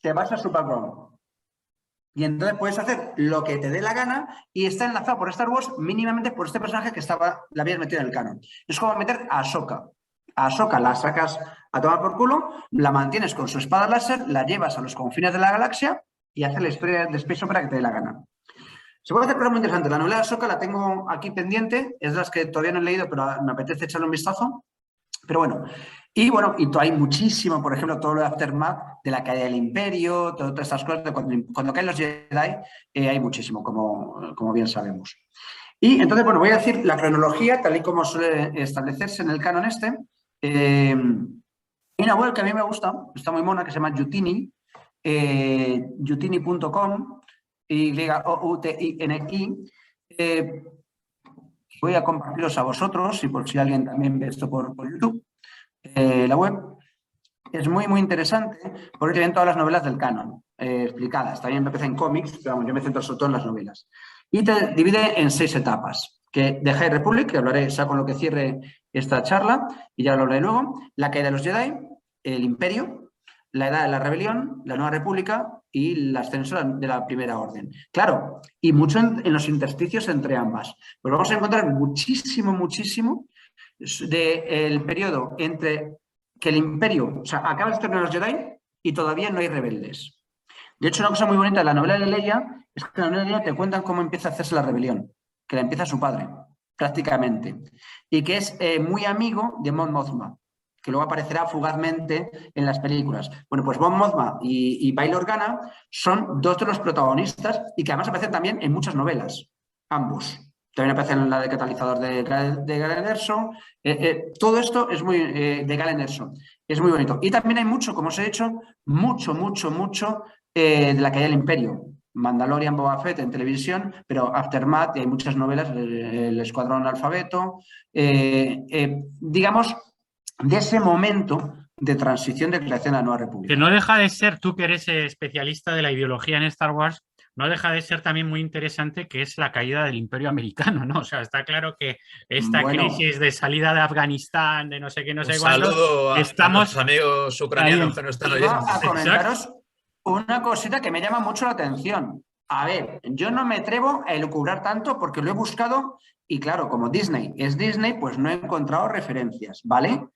te vas a su background. Y entonces puedes hacer lo que te dé la gana y está enlazado por Star Wars mínimamente por este personaje que la habías metido en el canon. Es como meter a Ahsoka. A Ahsoka la sacas a tomar por culo, la mantienes con su espada láser, la llevas a los confines de la galaxia y haces la historia de Space Opera que te dé la gana. Se puede hacer cosas muy interesantes. La novela de Ahsoka la tengo aquí pendiente, es de las que todavía no he leído, pero me apetece echarle un vistazo. Pero bueno, y hay muchísimo, por ejemplo, todo lo de Aftermath, de la caída del Imperio, todas estas cosas, de cuando caen los Jedi, hay muchísimo, como bien sabemos. Y entonces, bueno, voy a decir la cronología, tal y como suele establecerse en el canon este. Hay una web que a mí me gusta, está muy mona, que se llama Youtini, youtini.com, YOUTINI. Voy a compartiros a vosotros y por si alguien también ve esto por YouTube. La web es muy, muy interesante porque tienen todas las novelas del canon explicadas. También empecé en cómics, pero vamos, yo me centro sobre todo en las novelas. Y te divide en 6 etapas. Que The High Republic, que hablaré ya con lo que cierre esta charla, y ya lo hablaré luego. La caída de los Jedi, el Imperio, la Edad de la Rebelión, la Nueva República y la ascensión de la Primera Orden. Claro, y mucho en los intersticios entre ambas. Pues vamos a encontrar muchísimo del periodo entre que el Imperio, o sea, acaba el torneo de los Jedi y todavía no hay rebeldes. De hecho, una cosa muy bonita de la novela de Leia es que en la novela de Leia te cuentan cómo empieza a hacerse la rebelión, que la empieza su padre, prácticamente, y que es muy amigo de Mon Mothma, que luego aparecerá fugazmente en las películas. Bueno, pues Mon Mothma y Bail Organa son dos de los protagonistas y que además aparecen también en muchas novelas, ambos. También aparecen en la de Catalizador de Galen Erso. Todo esto es muy de Galen Erso. Es muy bonito. Y también hay mucho, como os he dicho, mucho de la caída del Imperio. Mandalorian, Boba Fett en televisión, pero Aftermath, y hay muchas novelas, el Escuadrón Alfabeto, digamos, de ese momento de transición de creación a la Nueva República. Que no deja de ser, tú que eres especialista de la ideología en Star Wars, no deja de ser también muy interesante que es la caída del Imperio americano, ¿no? O sea, está claro que esta crisis de salida de Afganistán, de no sé qué, no sé cuándo, saludo estamos a nuestros amigos ucranianos que nos están oyendo. A comentaros Una cosita que me llama mucho la atención. A ver, yo no me atrevo a elucubrar tanto porque lo he buscado y claro, como Disney es Disney, pues no he encontrado referencias, ¿vale?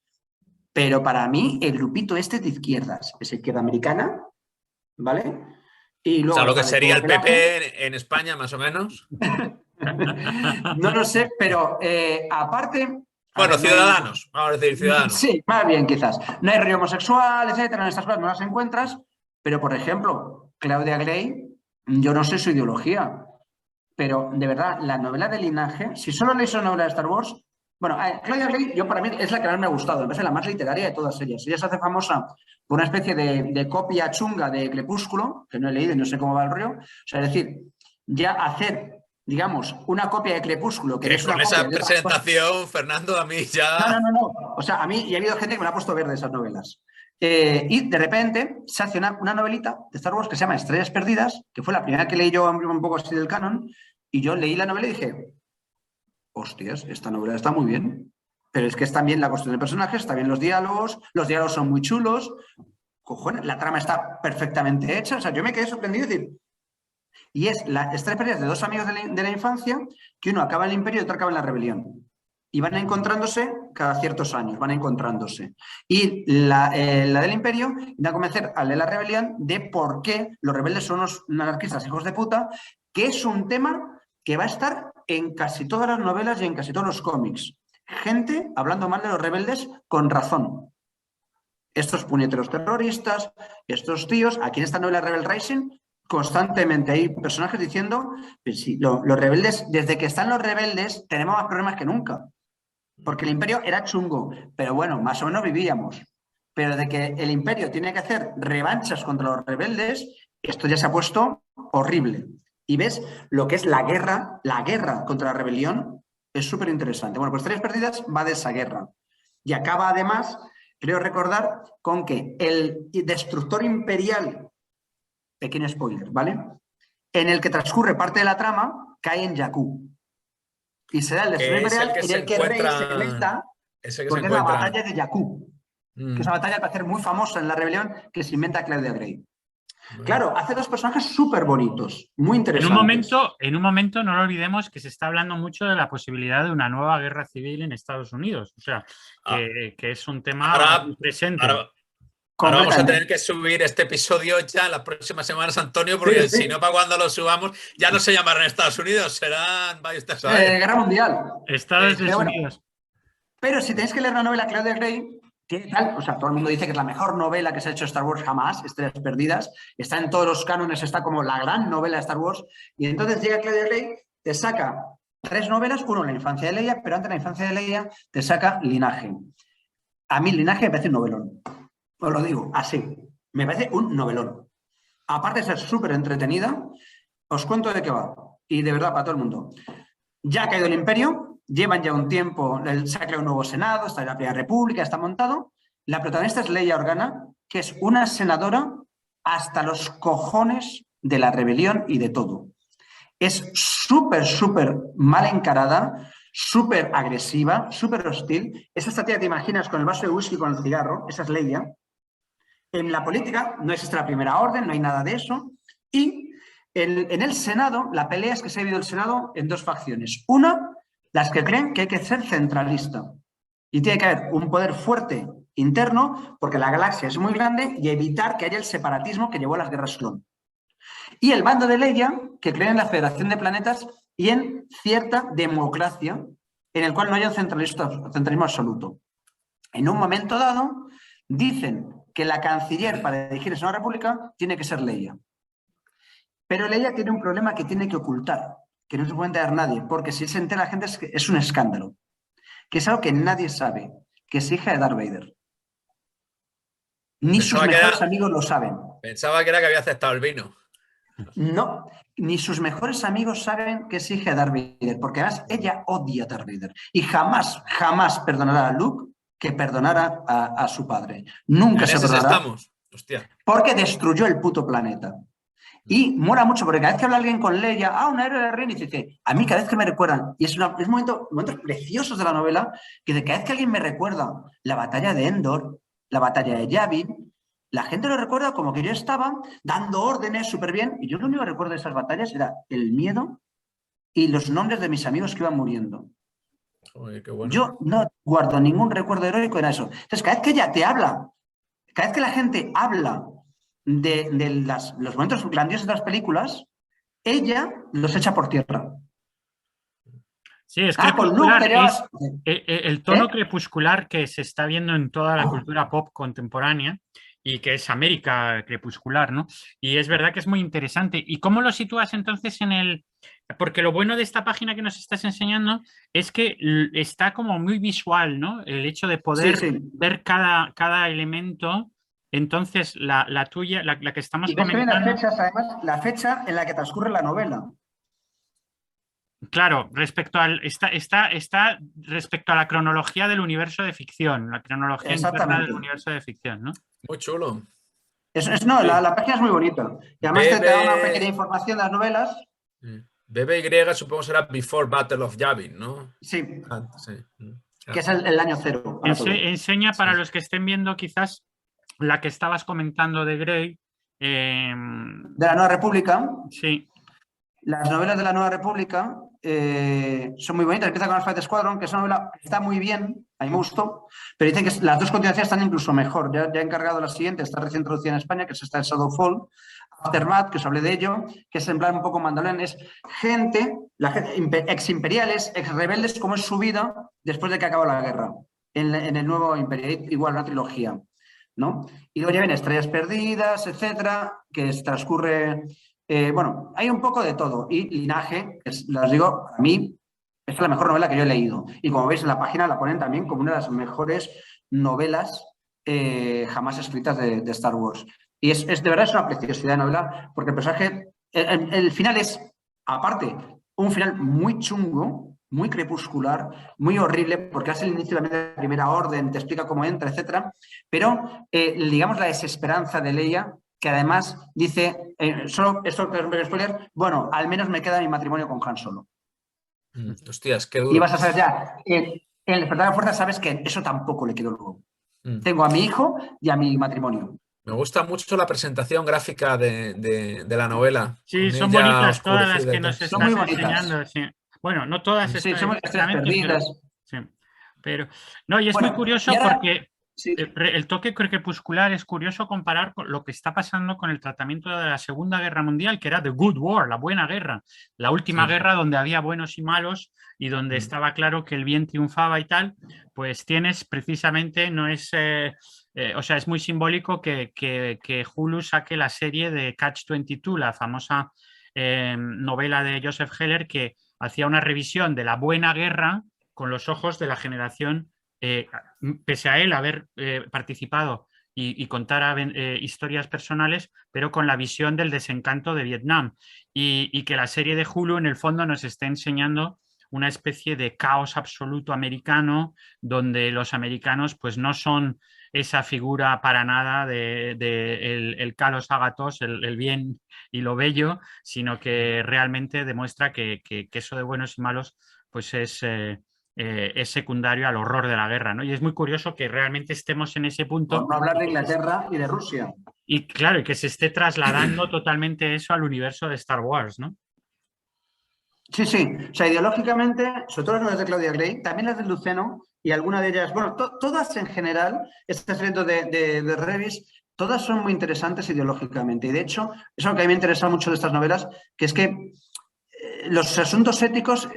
Pero para mí el grupito este de izquierdas, es izquierda americana, ¿vale? Y O luego sea, lo que está de sería el todo pelaje. PP en España, más o menos. No lo sé, pero aparte... a Bueno, ver, no hay- Ciudadanos, vamos a decir Ciudadanos. Sí, más bien quizás. No hay río homosexual, etcétera, en estas cosas no las encuentras, pero por ejemplo, Claudia Gray, yo no sé su ideología, pero de verdad, la novela de Linaje, si solo leéis una novela de Star Wars, bueno, Claudia Gray, yo para mí es la que más me ha gustado, me parece la más literaria de todas ellas. Ella se hace famosa por una especie de copia chunga de Crepúsculo, que no he leído y no sé cómo va el rollo. O sea, es decir, ya hacer, digamos, una copia de Crepúsculo, que Que es una con copia esa de otras cosas. presentación, Fernando, a mí ya... No. O sea, a mí y ha habido gente que me la ha puesto verde esas novelas. Y de repente se hace una novelita de Star Wars que se llama Estrellas Perdidas, que fue la primera que leí yo un poco así del canon, y yo leí la novela y dije, hostias, esta novela está muy bien, pero es que está bien la cuestión de personajes, está bien los diálogos son muy chulos, cojones, la trama está perfectamente hecha, o sea, yo me quedé sorprendido y decir, y es la Estrellas Perdidas de dos amigos de la infancia, que uno acaba en el Imperio y otro acaba en la Rebelión. Y van encontrándose cada ciertos años, van encontrándose. Y la del Imperio da a convencer al de la Rebelión de por qué los rebeldes son unos anarquistas hijos de puta, que es un tema que va a estar en casi todas las novelas y en casi todos los cómics. Gente hablando mal de los rebeldes con razón. Estos puñeteros terroristas, estos tíos, aquí en esta novela Rebel Rising, constantemente hay personajes diciendo, pues sí, los rebeldes, desde que están los rebeldes, tenemos más problemas que nunca. Porque el imperio era chungo, pero bueno, más o menos vivíamos. Pero de que el imperio tiene que hacer revanchas contra los rebeldes, esto ya se ha puesto horrible. Y ves lo que es la guerra contra la rebelión, es súper interesante. Bueno, pues Estrellas Perdidas va de esa guerra. Y acaba además, creo recordar, con que el destructor imperial, pequeño spoiler, ¿vale? En el que transcurre parte de la trama, cae en Jakku. Y será el destructor imperial en el que Rey se conecta, porque es la batalla de Jakku, que es una batalla que va a ser muy famosa en la rebelión que se inventa Claudia Gray. Claro, hace dos personajes súper bonitos, muy interesantes. En un momento, no lo olvidemos que se está hablando mucho de la posibilidad de una nueva guerra civil en Estados Unidos. O sea, que es un tema presente. Ahora vamos a tener que subir este episodio ya en las próximas semanas, Antonio, porque si no, para cuando lo subamos, ya no se llamarán Estados Unidos, serán, vaya usted a saber. Guerra Mundial. Estados Unidos. Pero si tenéis que leer la novela Claudia Gray, o sea, todo el mundo dice que es la mejor novela que se ha hecho Star Wars jamás, Estrellas Perdidas, está en todos los cánones, está como la gran novela de Star Wars, y entonces llega Claudia Gray, te saca 3 novelas, uno la infancia de Leia, pero antes de la infancia de Leia te saca Linaje. A mí Linaje me parece un novelón, os lo digo así, me parece un novelón. Aparte de ser súper entretenida, os cuento de qué va, y de verdad para todo el mundo. Ya ha caído el Imperio, llevan ya un tiempo, se ha creado un nuevo Senado, está en la Primera República, está montado. La protagonista es Leia Organa, que es una senadora hasta los cojones de la rebelión y de todo. Es súper mal encarada, súper agresiva, súper hostil. Esa tía te imaginas con el vaso de whisky con el cigarro, esa es Leia. En la política no existe la primera orden, no hay nada de eso. Y en el Senado, la pelea es que se ha dividido el Senado en dos facciones. Una, las que creen que hay que ser centralista. Y tiene que haber un poder fuerte interno, porque la galaxia es muy grande, y evitar que haya el separatismo que llevó a las guerras clon. Y el bando de Leia, que creen en la Federación de Planetas y en cierta democracia, en el cual no haya un centralismo absoluto. En un momento dado, dicen que la canciller para dirigir esa república tiene que ser Leia. Pero Leia tiene un problema que tiene que ocultar, que no se puede enterar nadie, porque si se entera la gente es un escándalo. Que es algo que nadie sabe, que es hija de Darth Vader. Ni sus mejores amigos lo saben. Pensaba que era que había aceptado el vino. No, ni sus mejores amigos saben que es hija de Darth Vader, porque además ella odia a Darth Vader y jamás perdonará a Luke que perdonara a su padre. Nunca se perdonará. Hostia. Porque destruyó el puto planeta. Y mola mucho, porque cada vez que habla alguien con Leia, una héroe de Ren, y dice, a mí cada vez que me recuerdan, y es momentos preciosos de la novela, que cada vez que alguien me recuerda la batalla de Endor, la batalla de Yavin, la gente lo recuerda como que yo estaba dando órdenes súper bien y yo lo único que recuerdo de esas batallas era el miedo y los nombres de mis amigos que iban muriendo. Oye, qué bueno. Yo no guardo ningún recuerdo heroico en eso. Entonces, cada vez que ella te habla, cada vez que la gente habla de los momentos grandiosos de las películas, ella los echa por tierra. Sí, es Con Luke crepuscular, te llevas... el tono crepuscular que se está viendo en toda la cultura pop contemporánea y que es América crepuscular, ¿no? Y es verdad que es muy interesante. ¿Y cómo lo sitúas entonces en el...? Porque lo bueno de esta página que nos estás enseñando es que está como muy visual, ¿no? El hecho de poder ver cada elemento. Entonces, la tuya, la que estamos comentando... Y ves que las fechas, además, la fecha en la que transcurre la novela. Claro, respecto al está respecto a la cronología del universo de ficción, la cronología interna del universo de ficción, ¿no? Muy chulo. No, la página es muy bonita. Y además te da una pequeña información de las novelas. BBY supongo será Before Battle of Yavin, ¿no? Sí. Sí. Que es el año cero. Enseña para los que estén viendo quizás la que estabas comentando de Grey. De la Nueva República. Sí. Las novelas de la Nueva República son muy bonitas. Empieza con el Fight Squadron, que esa novela está muy bien, a mí me gustó, pero dicen que las dos continuaciones están incluso mejor. Ya he encargado la siguiente, está recién traducida en España, que es esta de Shadowfall. Aftermath, que os hablé de ello, que es en plan un poco Mandalorian, es gente, ex imperiales, ex rebeldes, cómo es su vida después de que acaba la guerra, en el nuevo imperio, igual una trilogía, ¿no? Y luego ya vienen Estrellas Perdidas, etcétera, que transcurre... bueno, hay un poco de todo. Y Linaje, les digo, a mí es la mejor novela que yo he leído. Y como veis en la página la ponen también como una de las mejores novelas jamás escritas de Star Wars. Y de verdad es una preciosidad de novela, porque el personaje, el final es, aparte, un final muy chungo, muy crepuscular, muy horrible, porque hace el inicio de la Primera Orden, te explica cómo entra, etcétera. Pero, digamos, la desesperanza de Leia, que además dice, solo esto que es un spoiler, bueno, al menos me queda mi matrimonio con Han Solo. Hostias, qué duro. Y vas a saber ya, en el Despertar de la Fuerza sabes que eso tampoco le quedó luego. Tengo a mi hijo y a mi matrimonio. Me gusta mucho la presentación gráfica de la novela. Sí, son bonitas todas las que nos estás enseñando. Sí. Bueno, no todas están somos Estrellas Perdidas. Sí, pero no, y es muy curioso porque el toque crepuscular es curioso comparar con lo que está pasando con el tratamiento de la Segunda Guerra Mundial, que era The Good War, la buena guerra, la última guerra donde había buenos y malos y donde estaba claro que el bien triunfaba y tal. Pues tienes precisamente, no es... o sea, es muy simbólico que Hulu saque la serie de Catch-22, la famosa novela de Joseph Heller que hacía una revisión de la buena guerra con los ojos de la generación, pese a él haber participado y contar historias personales, pero con la visión del desencanto de Vietnam. Y que la serie de Hulu en el fondo nos esté enseñando una especie de caos absoluto americano, donde los americanos pues no son esa figura para nada de el Kalos Agathos, el bien y lo bello, sino que realmente demuestra que eso de buenos y malos pues es secundario al horror de la guerra, ¿no? Y es muy curioso que realmente estemos en ese punto. Por no hablar de Inglaterra y de Rusia. Y claro, y que se esté trasladando totalmente eso al universo de Star Wars, ¿no? Sí, sí. O sea, ideológicamente, sobre todo las novelas de Claudia Gray, también las de Luceno y alguna de ellas, bueno, todas en general, este evento de Revis, todas son muy interesantes ideológicamente. Y de hecho, es algo que a mí me interesa mucho de estas novelas, que es que los asuntos éticos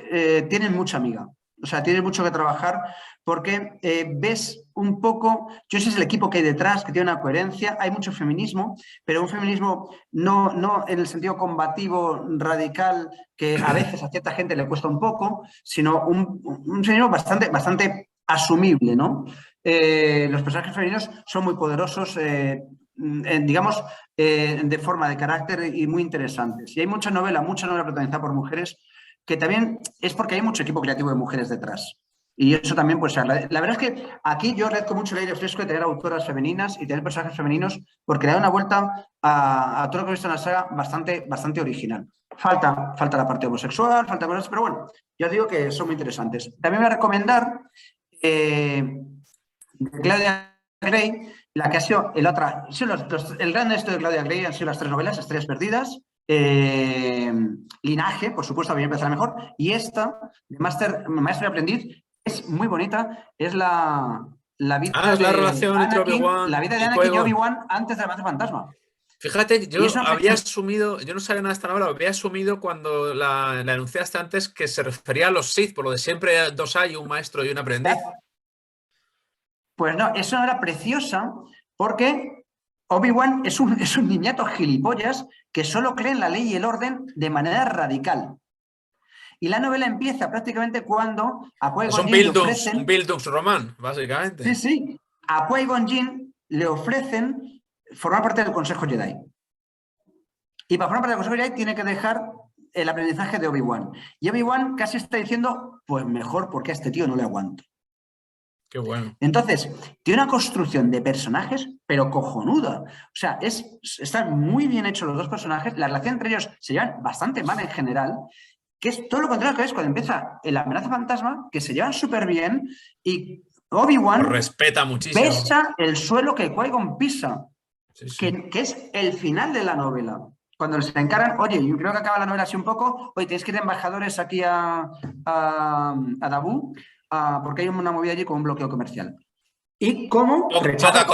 tienen mucha miga. O sea, tienes mucho que trabajar porque ves un poco, yo sé es el equipo que hay detrás, que tiene una coherencia, hay mucho feminismo, pero un feminismo no en el sentido combativo, radical, que a veces a cierta gente le cuesta un poco, sino un feminismo bastante asumible, ¿no? Los personajes femeninos son muy poderosos, digamos, de forma, de carácter y muy interesantes. Y hay mucha novela protagonizada por mujeres, que también es porque hay mucho equipo creativo de mujeres detrás. Y eso también, pues, la verdad es que aquí yo agradezco mucho el aire fresco de tener autoras femeninas y tener personajes femeninos, porque le da una vuelta a todo lo que he visto en la saga bastante original. Falta la parte homosexual, falta cosas, pero bueno, yo digo que son muy interesantes. También voy a recomendar Claudia Grey, la que ha sido el otra, el gran éxito de Claudia Gray han sido las 3 novelas, Estrellas Perdidas, Linaje, por supuesto, a mí me parece la mejor, y esta, de Maestro y Aprendiz, es muy bonita, es la vida es la relación entre Anakin, Obi-Wan la vida de y Anakin y Qui-Gon. Obi-Wan antes de la amenaza fantasma. Fíjate, yo Y eso había asumido, yo no sabía nada de esta novela, había asumido cuando la enunciaste antes que se refería a los Sith, por lo de siempre 2 hay, un maestro y un aprendiz. Pues no, es una obra preciosa porque Obi-Wan es un niñato gilipollas que solo cree en la ley y el orden de manera radical. Y la novela empieza prácticamente cuando a Qui-Gon Jinn le ofrecen... un Bildungsroman, básicamente. Sí, sí. A Qui-Gon Jinn le ofrecen formar parte del Consejo Jedi. Y para formar parte del Consejo Jedi tiene que dejar el aprendizaje de Obi-Wan. Y Obi-Wan casi está diciendo, pues mejor porque a este tío no le aguanto. Qué bueno. Entonces, tiene una construcción de personajes, pero cojonuda. O sea, están muy bien hechos los dos personajes. La relación entre ellos se llevan bastante mal en general, que es todo lo contrario que es cuando empieza la amenaza fantasma, que se llevan súper bien y Obi-Wan respeta muchísimo. Pesa el suelo que Qui-Gon pisa, sí, sí. Que es el final de la novela. Cuando les encaran, oye, yo creo que acaba la novela así un poco, oye, tenéis que ir de embajadores aquí a Naboo, porque hay una movida allí con un bloqueo comercial. Y cómo rechaza,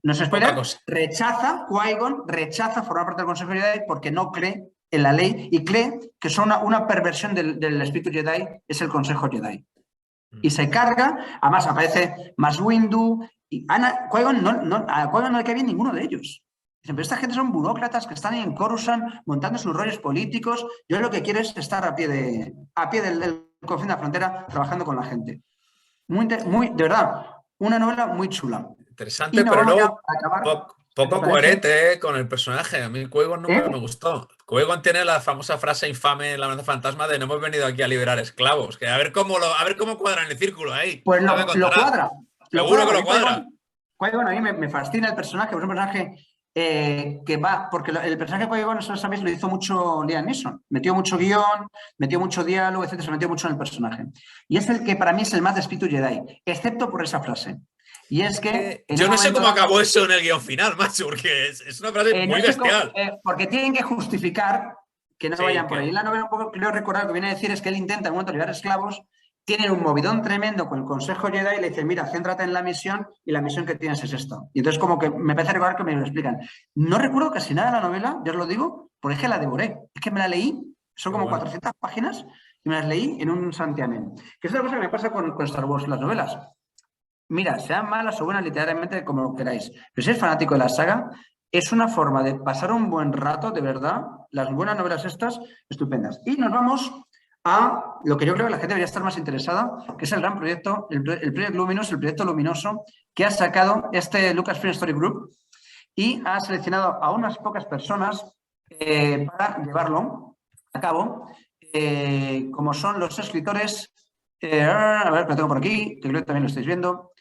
no se spoiler, rechaza, Qui-Gon rechaza formar parte del Consejo Jedi porque no cree en la ley y cree que son una perversión del espíritu Jedi, es el Consejo Jedi. Y se carga, además aparece Mace Windu, y Qui-Gon no le cae bien ninguno de ellos. Dicen, pero esta gente son burócratas que están ahí en Coruscant montando sus rollos políticos. Yo lo que quiero es estar a pie del confín de la frontera trabajando con la gente. De verdad, una novela muy chula. Interesante, pero luego poco coherente con el personaje. A mí Qui-Gon nunca me gustó. Qui-Gon tiene la famosa frase infame en La amenaza fantasma de no hemos venido aquí a liberar esclavos. Que a ver cómo cuadran el círculo ahí. Pues lo cuadra. Seguro que lo cuadra. Qui-Gon a mí me fascina el personaje, es un personaje que va, porque el personaje de Qui-Gon, eso sabéis, lo hizo mucho Liam Neeson. Metió mucho guión, metió mucho diálogo, etcétera, se metió mucho en el personaje. Y es el que para mí es el más de espíritu Jedi, excepto por esa frase. Y es que... Yo no sé cómo acabó eso en el guión final, macho, porque es una frase muy bestial. Porque tienen que justificar que no vayan por ahí. La novela, un poco, creo recordar, lo que viene a decir es que él intenta en un momento liberar esclavos, tienen un movidón tremendo con el Consejo Jedi y le dicen, mira, céntrate en la misión y la misión que tienes es esta. Y entonces como que me parece recordar que me lo explican. No recuerdo casi nada de la novela, ya os lo digo, porque es que la devoré. Es que me la leí, son como 400 páginas y me las leí en un santiamén. Que es una cosa que me pasa con Star Wars, las novelas. Mira, sean malas o buenas literalmente como lo queráis, pero si eres fanático de la saga, es una forma de pasar un buen rato, de verdad, las buenas novelas estas, estupendas. Y nos vamos a lo que yo creo que la gente debería estar más interesada, que es el gran proyecto, el proyecto Luminous, el proyecto luminoso que ha sacado este Lucasfilm Story Group y ha seleccionado a unas pocas personas para llevarlo a cabo, como son los escritores, a ver, lo tengo por aquí, que creo que también lo estáis viendo,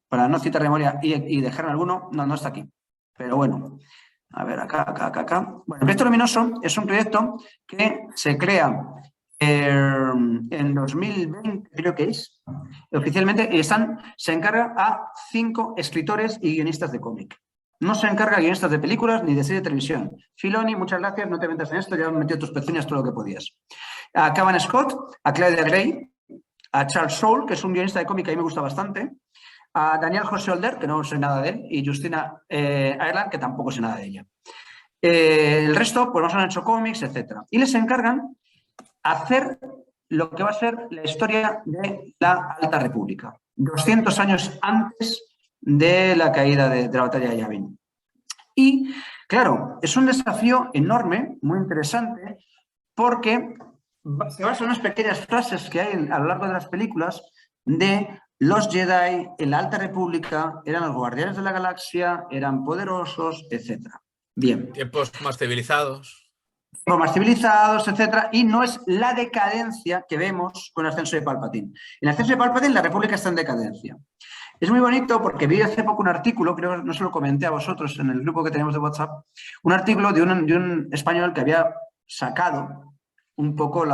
para no citar de memoria y dejar alguno, no está aquí, pero bueno. A ver, acá. Bueno, el proyecto Luminoso es un proyecto que se crea en 2020, creo que es, oficialmente, y se encarga a 5 escritores y guionistas de cómic. No se encarga a guionistas de películas ni de serie de televisión. Filoni, muchas gracias, no te metas en esto, ya has metido tus pezuñas todo lo que podías. A Cavan Scott, a Claudia Gray, a Charles Soule, que es un guionista de cómic que a mí me gusta bastante, a Daniel José Older, que no sé nada de él, y Justina Ireland, que tampoco sé nada de ella. El resto, pues nos han hecho cómics, etc. Y les encargan hacer lo que va a ser la historia de la Alta República, 200 años antes de la caída de la batalla de Yavin. Y, claro, es un desafío enorme, muy interesante, porque se basan en unas pequeñas frases que hay a lo largo de las películas de los Jedi en la Alta República eran los guardianes de la galaxia, eran poderosos, etc. Bien. Tiempos más civilizados. Tiempos más civilizados, etc. Y no es la decadencia que vemos con el ascenso de Palpatine. En el ascenso de Palpatine la República está en decadencia. Es muy bonito porque vi hace poco un artículo, creo que no se lo comenté a vosotros en el grupo que tenemos de WhatsApp, un artículo de un español que había sacado un poco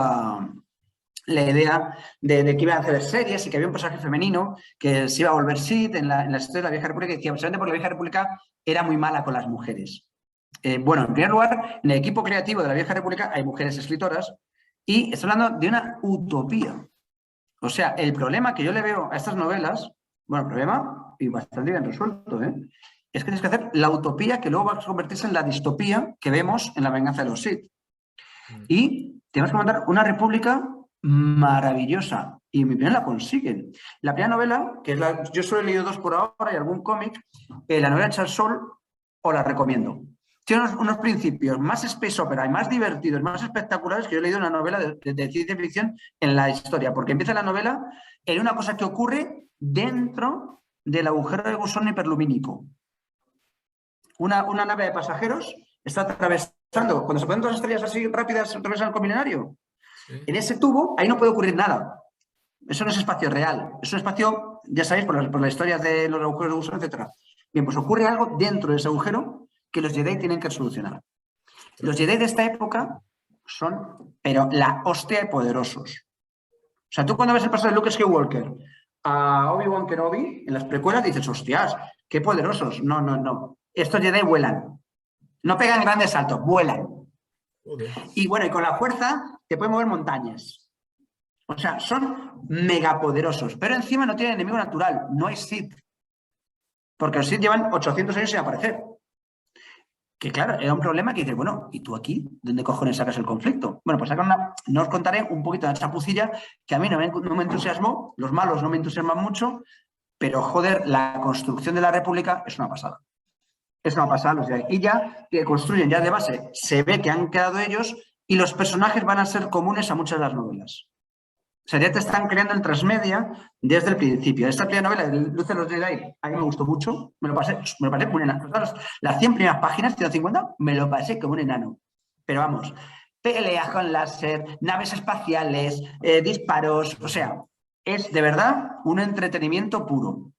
la idea de que iban a hacer series y que había un personaje femenino que se iba a volver Sith en la historia de la Vieja República, y decía, precisamente porque la Vieja República era muy mala con las mujeres. Bueno, en primer lugar, en el equipo creativo de la Vieja República hay mujeres escritoras y estoy hablando de una utopía. O sea, el problema que yo le veo a estas novelas, bueno, problema y bastante bien resuelto, es que tienes que hacer la utopía que luego va a convertirse en la distopía que vemos en La Venganza de los Sith. Y tenemos que montar una república maravillosa. Y en mi opinión la consiguen. La primera novela, que es yo solo he leído 2 por ahora y algún cómic, la novela de Charles Soule, os la recomiendo. Tiene unos principios más space opera y más divertidos, más espectaculares que yo he leído en una novela de ciencia ficción en la historia. Porque empieza la novela en una cosa que ocurre dentro del agujero de gusano hiperlumínico. Una nave de pasajeros está atravesando, cuando se ponen 2 estrellas así rápidas, atravesan el combinario. Sí. En ese tubo, ahí no puede ocurrir nada. Eso no es espacio real. Es un espacio, ya sabéis, por las historias de los agujeros de gusano, etc. Bien, pues ocurre algo dentro de ese agujero que los Jedi tienen que solucionar. Los Jedi de esta época son, pero la hostia de poderosos. O sea, tú cuando ves el paso de Luke Skywalker a Obi-Wan Kenobi, en las precuelas dices, hostias, qué poderosos. No, no, no. Estos Jedi vuelan. No pegan grandes saltos, vuelan. Okay. Y bueno, y con la fuerza te pueden mover montañas. O sea, son megapoderosos, pero encima no tienen enemigo natural, no hay Sith. Porque los Sith llevan 800 años sin aparecer. Que claro, era un problema que dices, bueno, ¿y tú aquí? ¿Dónde cojones sacas el conflicto? Bueno, pues acá no os contaré un poquito de chapucilla que a mí no me entusiasmó, los malos no me entusiasman mucho, pero joder, la construcción de la República es una pasada. Es una pasada los Jedi. Y ya que construyen ya de base, se ve que han quedado ellos y los personajes van a ser comunes a muchas de las novelas. O sea, ya te están creando el transmedia desde el principio. Esta primera novela de Luz de los Jedi a mí me gustó mucho. Me lo pasé como un enano. Las 100 primeras páginas, 150, me lo pasé como un enano. Pero vamos, peleas con láser, naves espaciales, disparos. O sea, es de verdad un entretenimiento puro.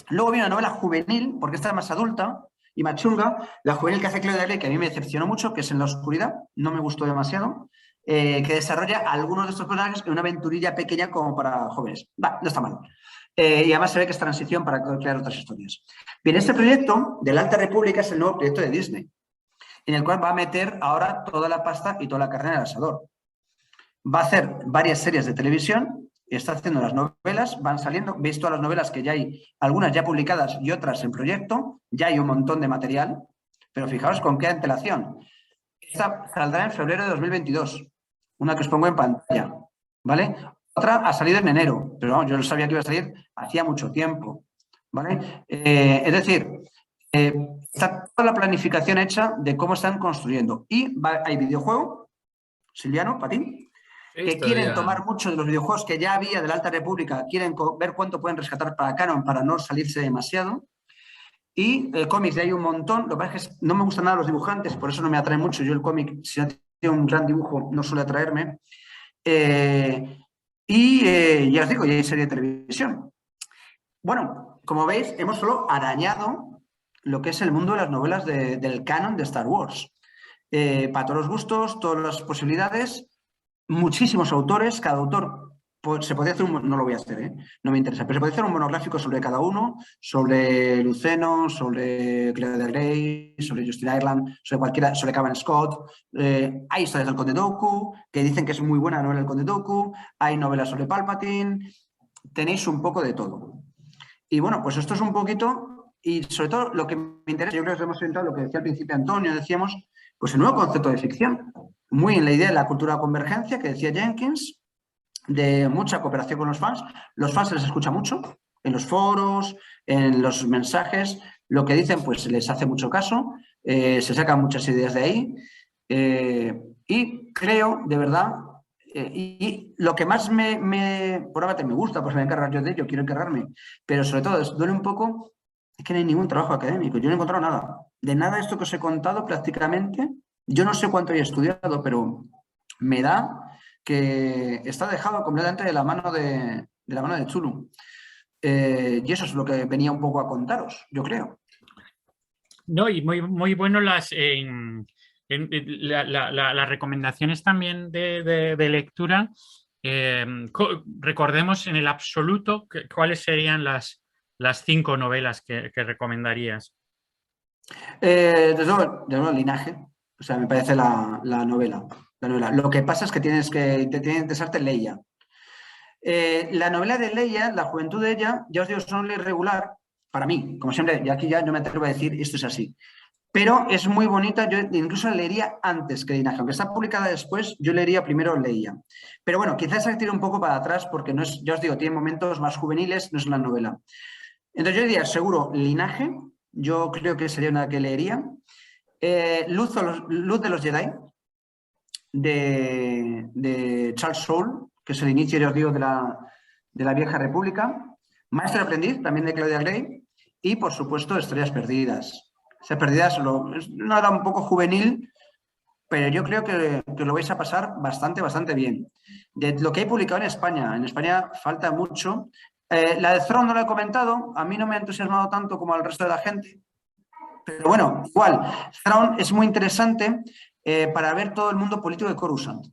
Luego viene una novela juvenil, porque esta es más adulta y más chunga. La juvenil que hace Claudia Gray, que a mí me decepcionó mucho, que es En la oscuridad. No me gustó demasiado. Que desarrolla algunos de estos personajes en una aventurilla pequeña como para jóvenes. Va, no está mal. Y además se ve que es transición para crear otras historias. Bien, este proyecto de la Alta República es el nuevo proyecto de Disney, en el cual va a meter ahora toda la pasta y toda la carne en el asador. Va a hacer varias series de televisión, está haciendo las novelas, van saliendo, veis todas las novelas que ya hay, algunas ya publicadas y otras en proyecto, ya hay un montón de material, pero fijaos con qué antelación. Esta saldrá en febrero de 2022. Una que os pongo en pantalla, ¿vale? Otra ha salido en enero, pero vamos, yo no sabía que iba a salir hacía mucho tiempo, ¿vale? Es decir, está toda la planificación hecha de cómo están construyendo. Y hay videojuego, Silviano, para ti, que quieren tomar mucho de los videojuegos que ya había de la Alta República, quieren ver cuánto pueden rescatar para Canon para no salirse demasiado. Y cómics ya hay un montón, lo que pasa es que no me gustan nada los dibujantes, por eso no me atrae mucho. Yo el cómic, si no tiene un gran dibujo, no suele atraerme. Ya os digo, ya hay serie de televisión. Bueno, como veis, hemos solo arañado lo que es el mundo de las novelas del canon de Star Wars. Para todos los gustos, todas las posibilidades, muchísimos autores, cada autor... Se podría hacer no lo voy a hacer, no me interesa, pero se podría hacer un monográfico sobre cada uno, sobre Luceno, sobre Claudia Gray, sobre Justin Ireland, sobre cualquiera, sobre Cavan Scott. Hay historias del Conde Dooku, que dicen que es muy buena la novela del Conde Dooku, hay novelas sobre Palpatine, tenéis un poco de todo. Y bueno, pues esto es un poquito, y sobre todo lo que me interesa, yo creo que hemos entrado lo que decía al principio Antonio, decíamos, pues el nuevo concepto de ficción, muy en la idea de la cultura de convergencia que decía Jenkins, de mucha cooperación con los fans. Los fans se les escucha mucho en los foros, en los mensajes. Lo que dicen, pues se les hace mucho caso. Se sacan muchas ideas de ahí. Y creo, de verdad, y lo que más por una parte me gusta, pues me voy a encargar yo de ello, quiero encargarme, pero sobre todo duele un poco, es que no hay ningún trabajo académico. Yo no he encontrado nada. De nada de esto que os he contado prácticamente, yo no sé cuánto he estudiado, pero me da que está dejado completamente de la mano de Chulu. Y eso es lo que venía un poco a contaros, yo creo. No, y muy bueno las recomendaciones también de lectura. recordemos en el absoluto cuáles serían las 5 novelas que recomendarías. Desde luego, Linaje. O sea, me parece la novela. Lo que pasa es que te tiene que interesarte Leia. La novela de Leia, La juventud de ella, ya os digo, es una novela irregular para mí. Como siempre, y aquí ya no me atrevo a decir esto es así. Pero es muy bonita, yo incluso la leería antes que Linaje. Aunque está publicada después, yo leería primero Leia. Pero bueno, quizás se tire un poco para atrás porque no es, ya os digo, tiene momentos más juveniles, no es una novela. Entonces yo diría, seguro, Linaje, yo creo que sería una que leería. Luz de los Jedi, de Charles Soule, que es el inicio, ya os digo, de la Vieja República. Maestro y aprendiz, también de Claudia Gray. Y, por supuesto, Estrellas perdidas. Estrellas perdidas es una era un poco juvenil, pero yo creo que lo vais a pasar bastante bien. De lo que he publicado en España falta mucho. La de Throne no la he comentado, a mí no me ha entusiasmado tanto como al resto de la gente, pero bueno, igual, Throne es muy interesante para ver todo el mundo político de Coruscant.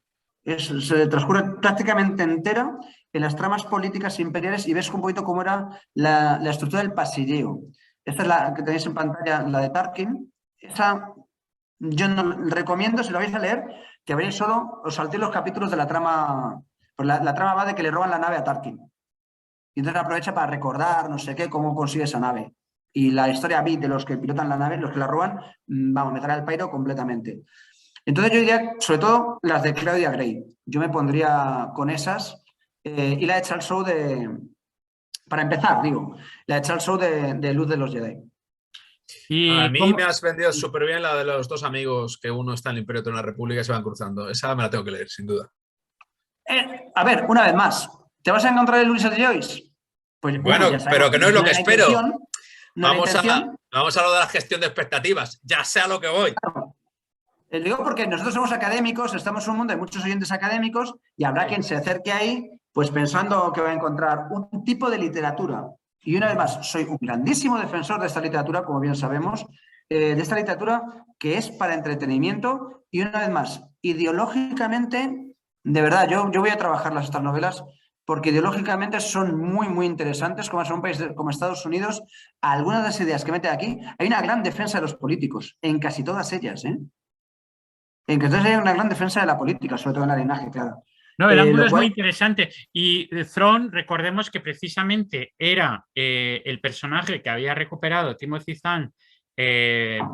Se transcurre prácticamente entera en las tramas políticas imperiales y ves un poquito cómo era la estructura del pasilleo. Esta es la que tenéis en pantalla, la de Tarkin. Esa yo no recomiendo, si lo vais a leer, que veréis solo, os saltéis los capítulos de la trama. Pues la trama va de que le roban la nave a Tarkin. Y entonces aprovecha para recordar, no sé qué, cómo consigue esa nave. Y la historia beat de los que pilotan la nave, los que la roban, vamos, me trae el pairo completamente. Entonces yo diría, sobre todo, las de Claudia Gray. Yo me pondría con esas. Y la de Charles Soule para empezar, digo, la de Charles Soule de Luz de los Jedi. A mí me has vendido súper bien la de los dos amigos que uno está en el Imperio, otro en la República y se van cruzando. Esa me la tengo que leer, sin duda. A ver, una vez más, ¿te vas a encontrar el Ulises de Joyce? Pues, bueno, pero que no es lo que espero. Vamos a lo de la gestión de expectativas. Ya sé a lo que voy. Claro. Digo porque nosotros somos académicos, estamos en un mundo de muchos oyentes académicos y habrá quien se acerque ahí pues pensando que va a encontrar un tipo de literatura. Y una vez más, soy un grandísimo defensor de esta literatura, como bien sabemos, de esta literatura que es para entretenimiento y una vez más, ideológicamente, de verdad, yo voy a trabajar estas novelas porque ideológicamente son muy interesantes, como es un país como Estados Unidos. Algunas de las ideas que mete aquí, hay una gran defensa de los políticos, en casi todas ellas, ¿eh? En que entonces hay una gran defensa de la política, sobre todo en el linaje, claro. No, el ángulo es muy interesante. Y Thrawn, recordemos que precisamente era el personaje que había recuperado Timothy Zahn en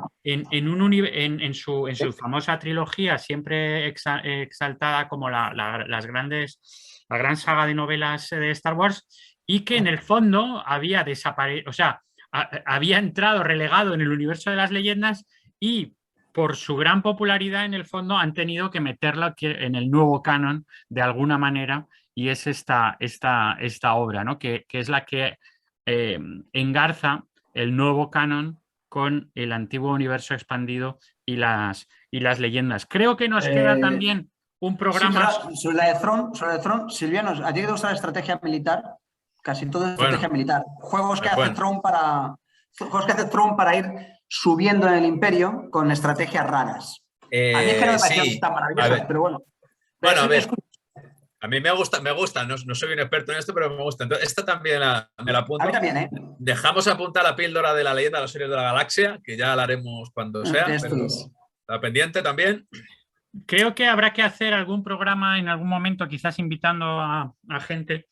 su famosa trilogía, siempre exaltada como la gran saga de novelas de Star Wars, y que en el fondo había desaparecido, o sea, había entrado relegado en el universo de las leyendas y por su gran popularidad, en el fondo, han tenido que meterla en el nuevo canon de alguna manera, y es esta obra, ¿no? que es la que engarza el nuevo canon con el antiguo universo expandido y las leyendas. Creo que nos queda también un programa... Sí, sobre la de Thrawn, Silvia, ¿a ti te gusta la estrategia militar? Casi todo es estrategia militar. Juegos que hace Thrawn para ir subiendo en el imperio con estrategias raras. A mí es que no me parecen tan maravillosas, pero bueno. Bueno, a ver. A mí me gusta, no soy un experto en esto, pero me gusta. Entonces, esta también me la apunto. A mí también, ¿eh? Dejamos apuntar la píldora de la leyenda de los seres de la galaxia, que ya la haremos cuando sea, pero la pendiente también. Creo que habrá que hacer algún programa en algún momento, quizás invitando a gente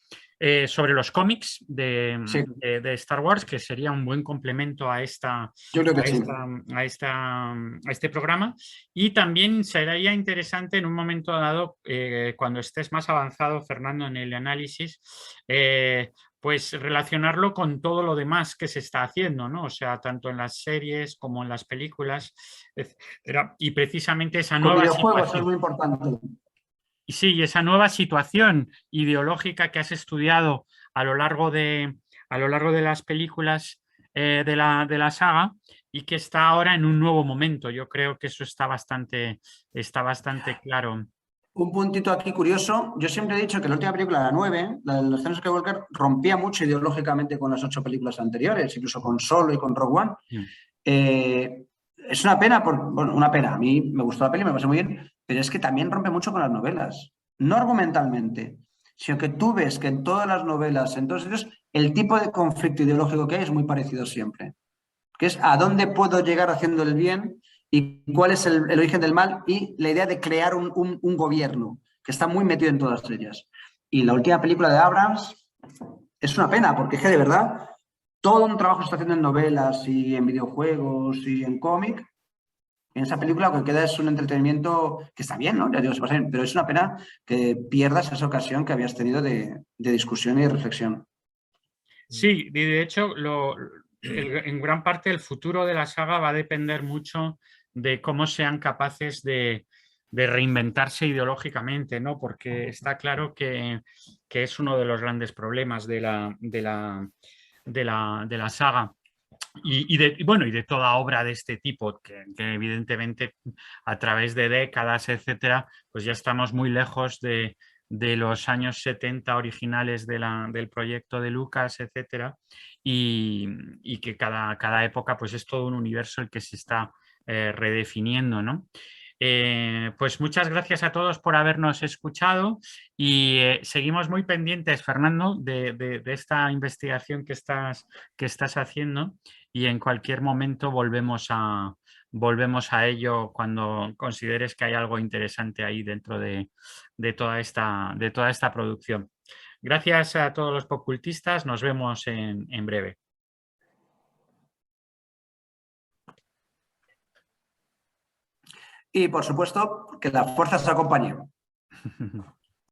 sobre los cómics de Star Wars, que sería un buen complemento a este programa. Y también sería interesante en un momento dado, cuando estés más avanzado, Fernando, en el análisis, pues relacionarlo con todo lo demás que se está haciendo, ¿no? O sea, tanto en las series como en las películas, etcétera. Y precisamente esa nueva situación es muy importante. Sí, esa nueva situación ideológica que has estudiado a lo largo de las películas de la saga y que está ahora en un nuevo momento. Yo creo que eso está bastante claro. Un puntito aquí curioso. Yo siempre he dicho que la última película, la 9, la de los Ascensos Skywalker, rompía mucho ideológicamente con las 8 películas anteriores, incluso con Solo y con Rogue One. Es una pena, una pena. A mí me gustó la peli, me pasó muy bien, pero es que también rompe mucho con las novelas. No argumentalmente, sino que tú ves que en todas las novelas, en todos ellos, el tipo de conflicto ideológico que hay es muy parecido siempre, que es a dónde puedo llegar haciendo el bien y cuál es el origen del mal y la idea de crear un gobierno, que está muy metido en todas ellas. Y la última película de Abrams es una pena, porque es que de verdad todo un trabajo se está haciendo en novelas y en videojuegos y en cómic. En esa película lo que queda es un entretenimiento que está bien, ¿no? Ya digo, se pasa bien, pero es una pena que pierdas esa ocasión que habías tenido de discusión y de reflexión. Sí, y de hecho, en gran parte el futuro de la saga va a depender mucho de cómo sean capaces de reinventarse ideológicamente, ¿no? Porque está claro que es uno de los grandes problemas de la saga. Y de toda obra de este tipo, que evidentemente a través de décadas, etcétera, pues ya estamos muy lejos de los años 70 originales del proyecto de Lucas, etcétera, y que cada época pues es todo un universo el que se está redefiniendo, ¿no? Pues muchas gracias a todos por habernos escuchado y seguimos muy pendientes, Fernando, de esta investigación que estás haciendo, y en cualquier momento volvemos a ello cuando consideres que hay algo interesante ahí dentro de toda esta producción. Gracias a todos los popcultistas, nos vemos en breve. Y por supuesto, que la fuerza se acompañe.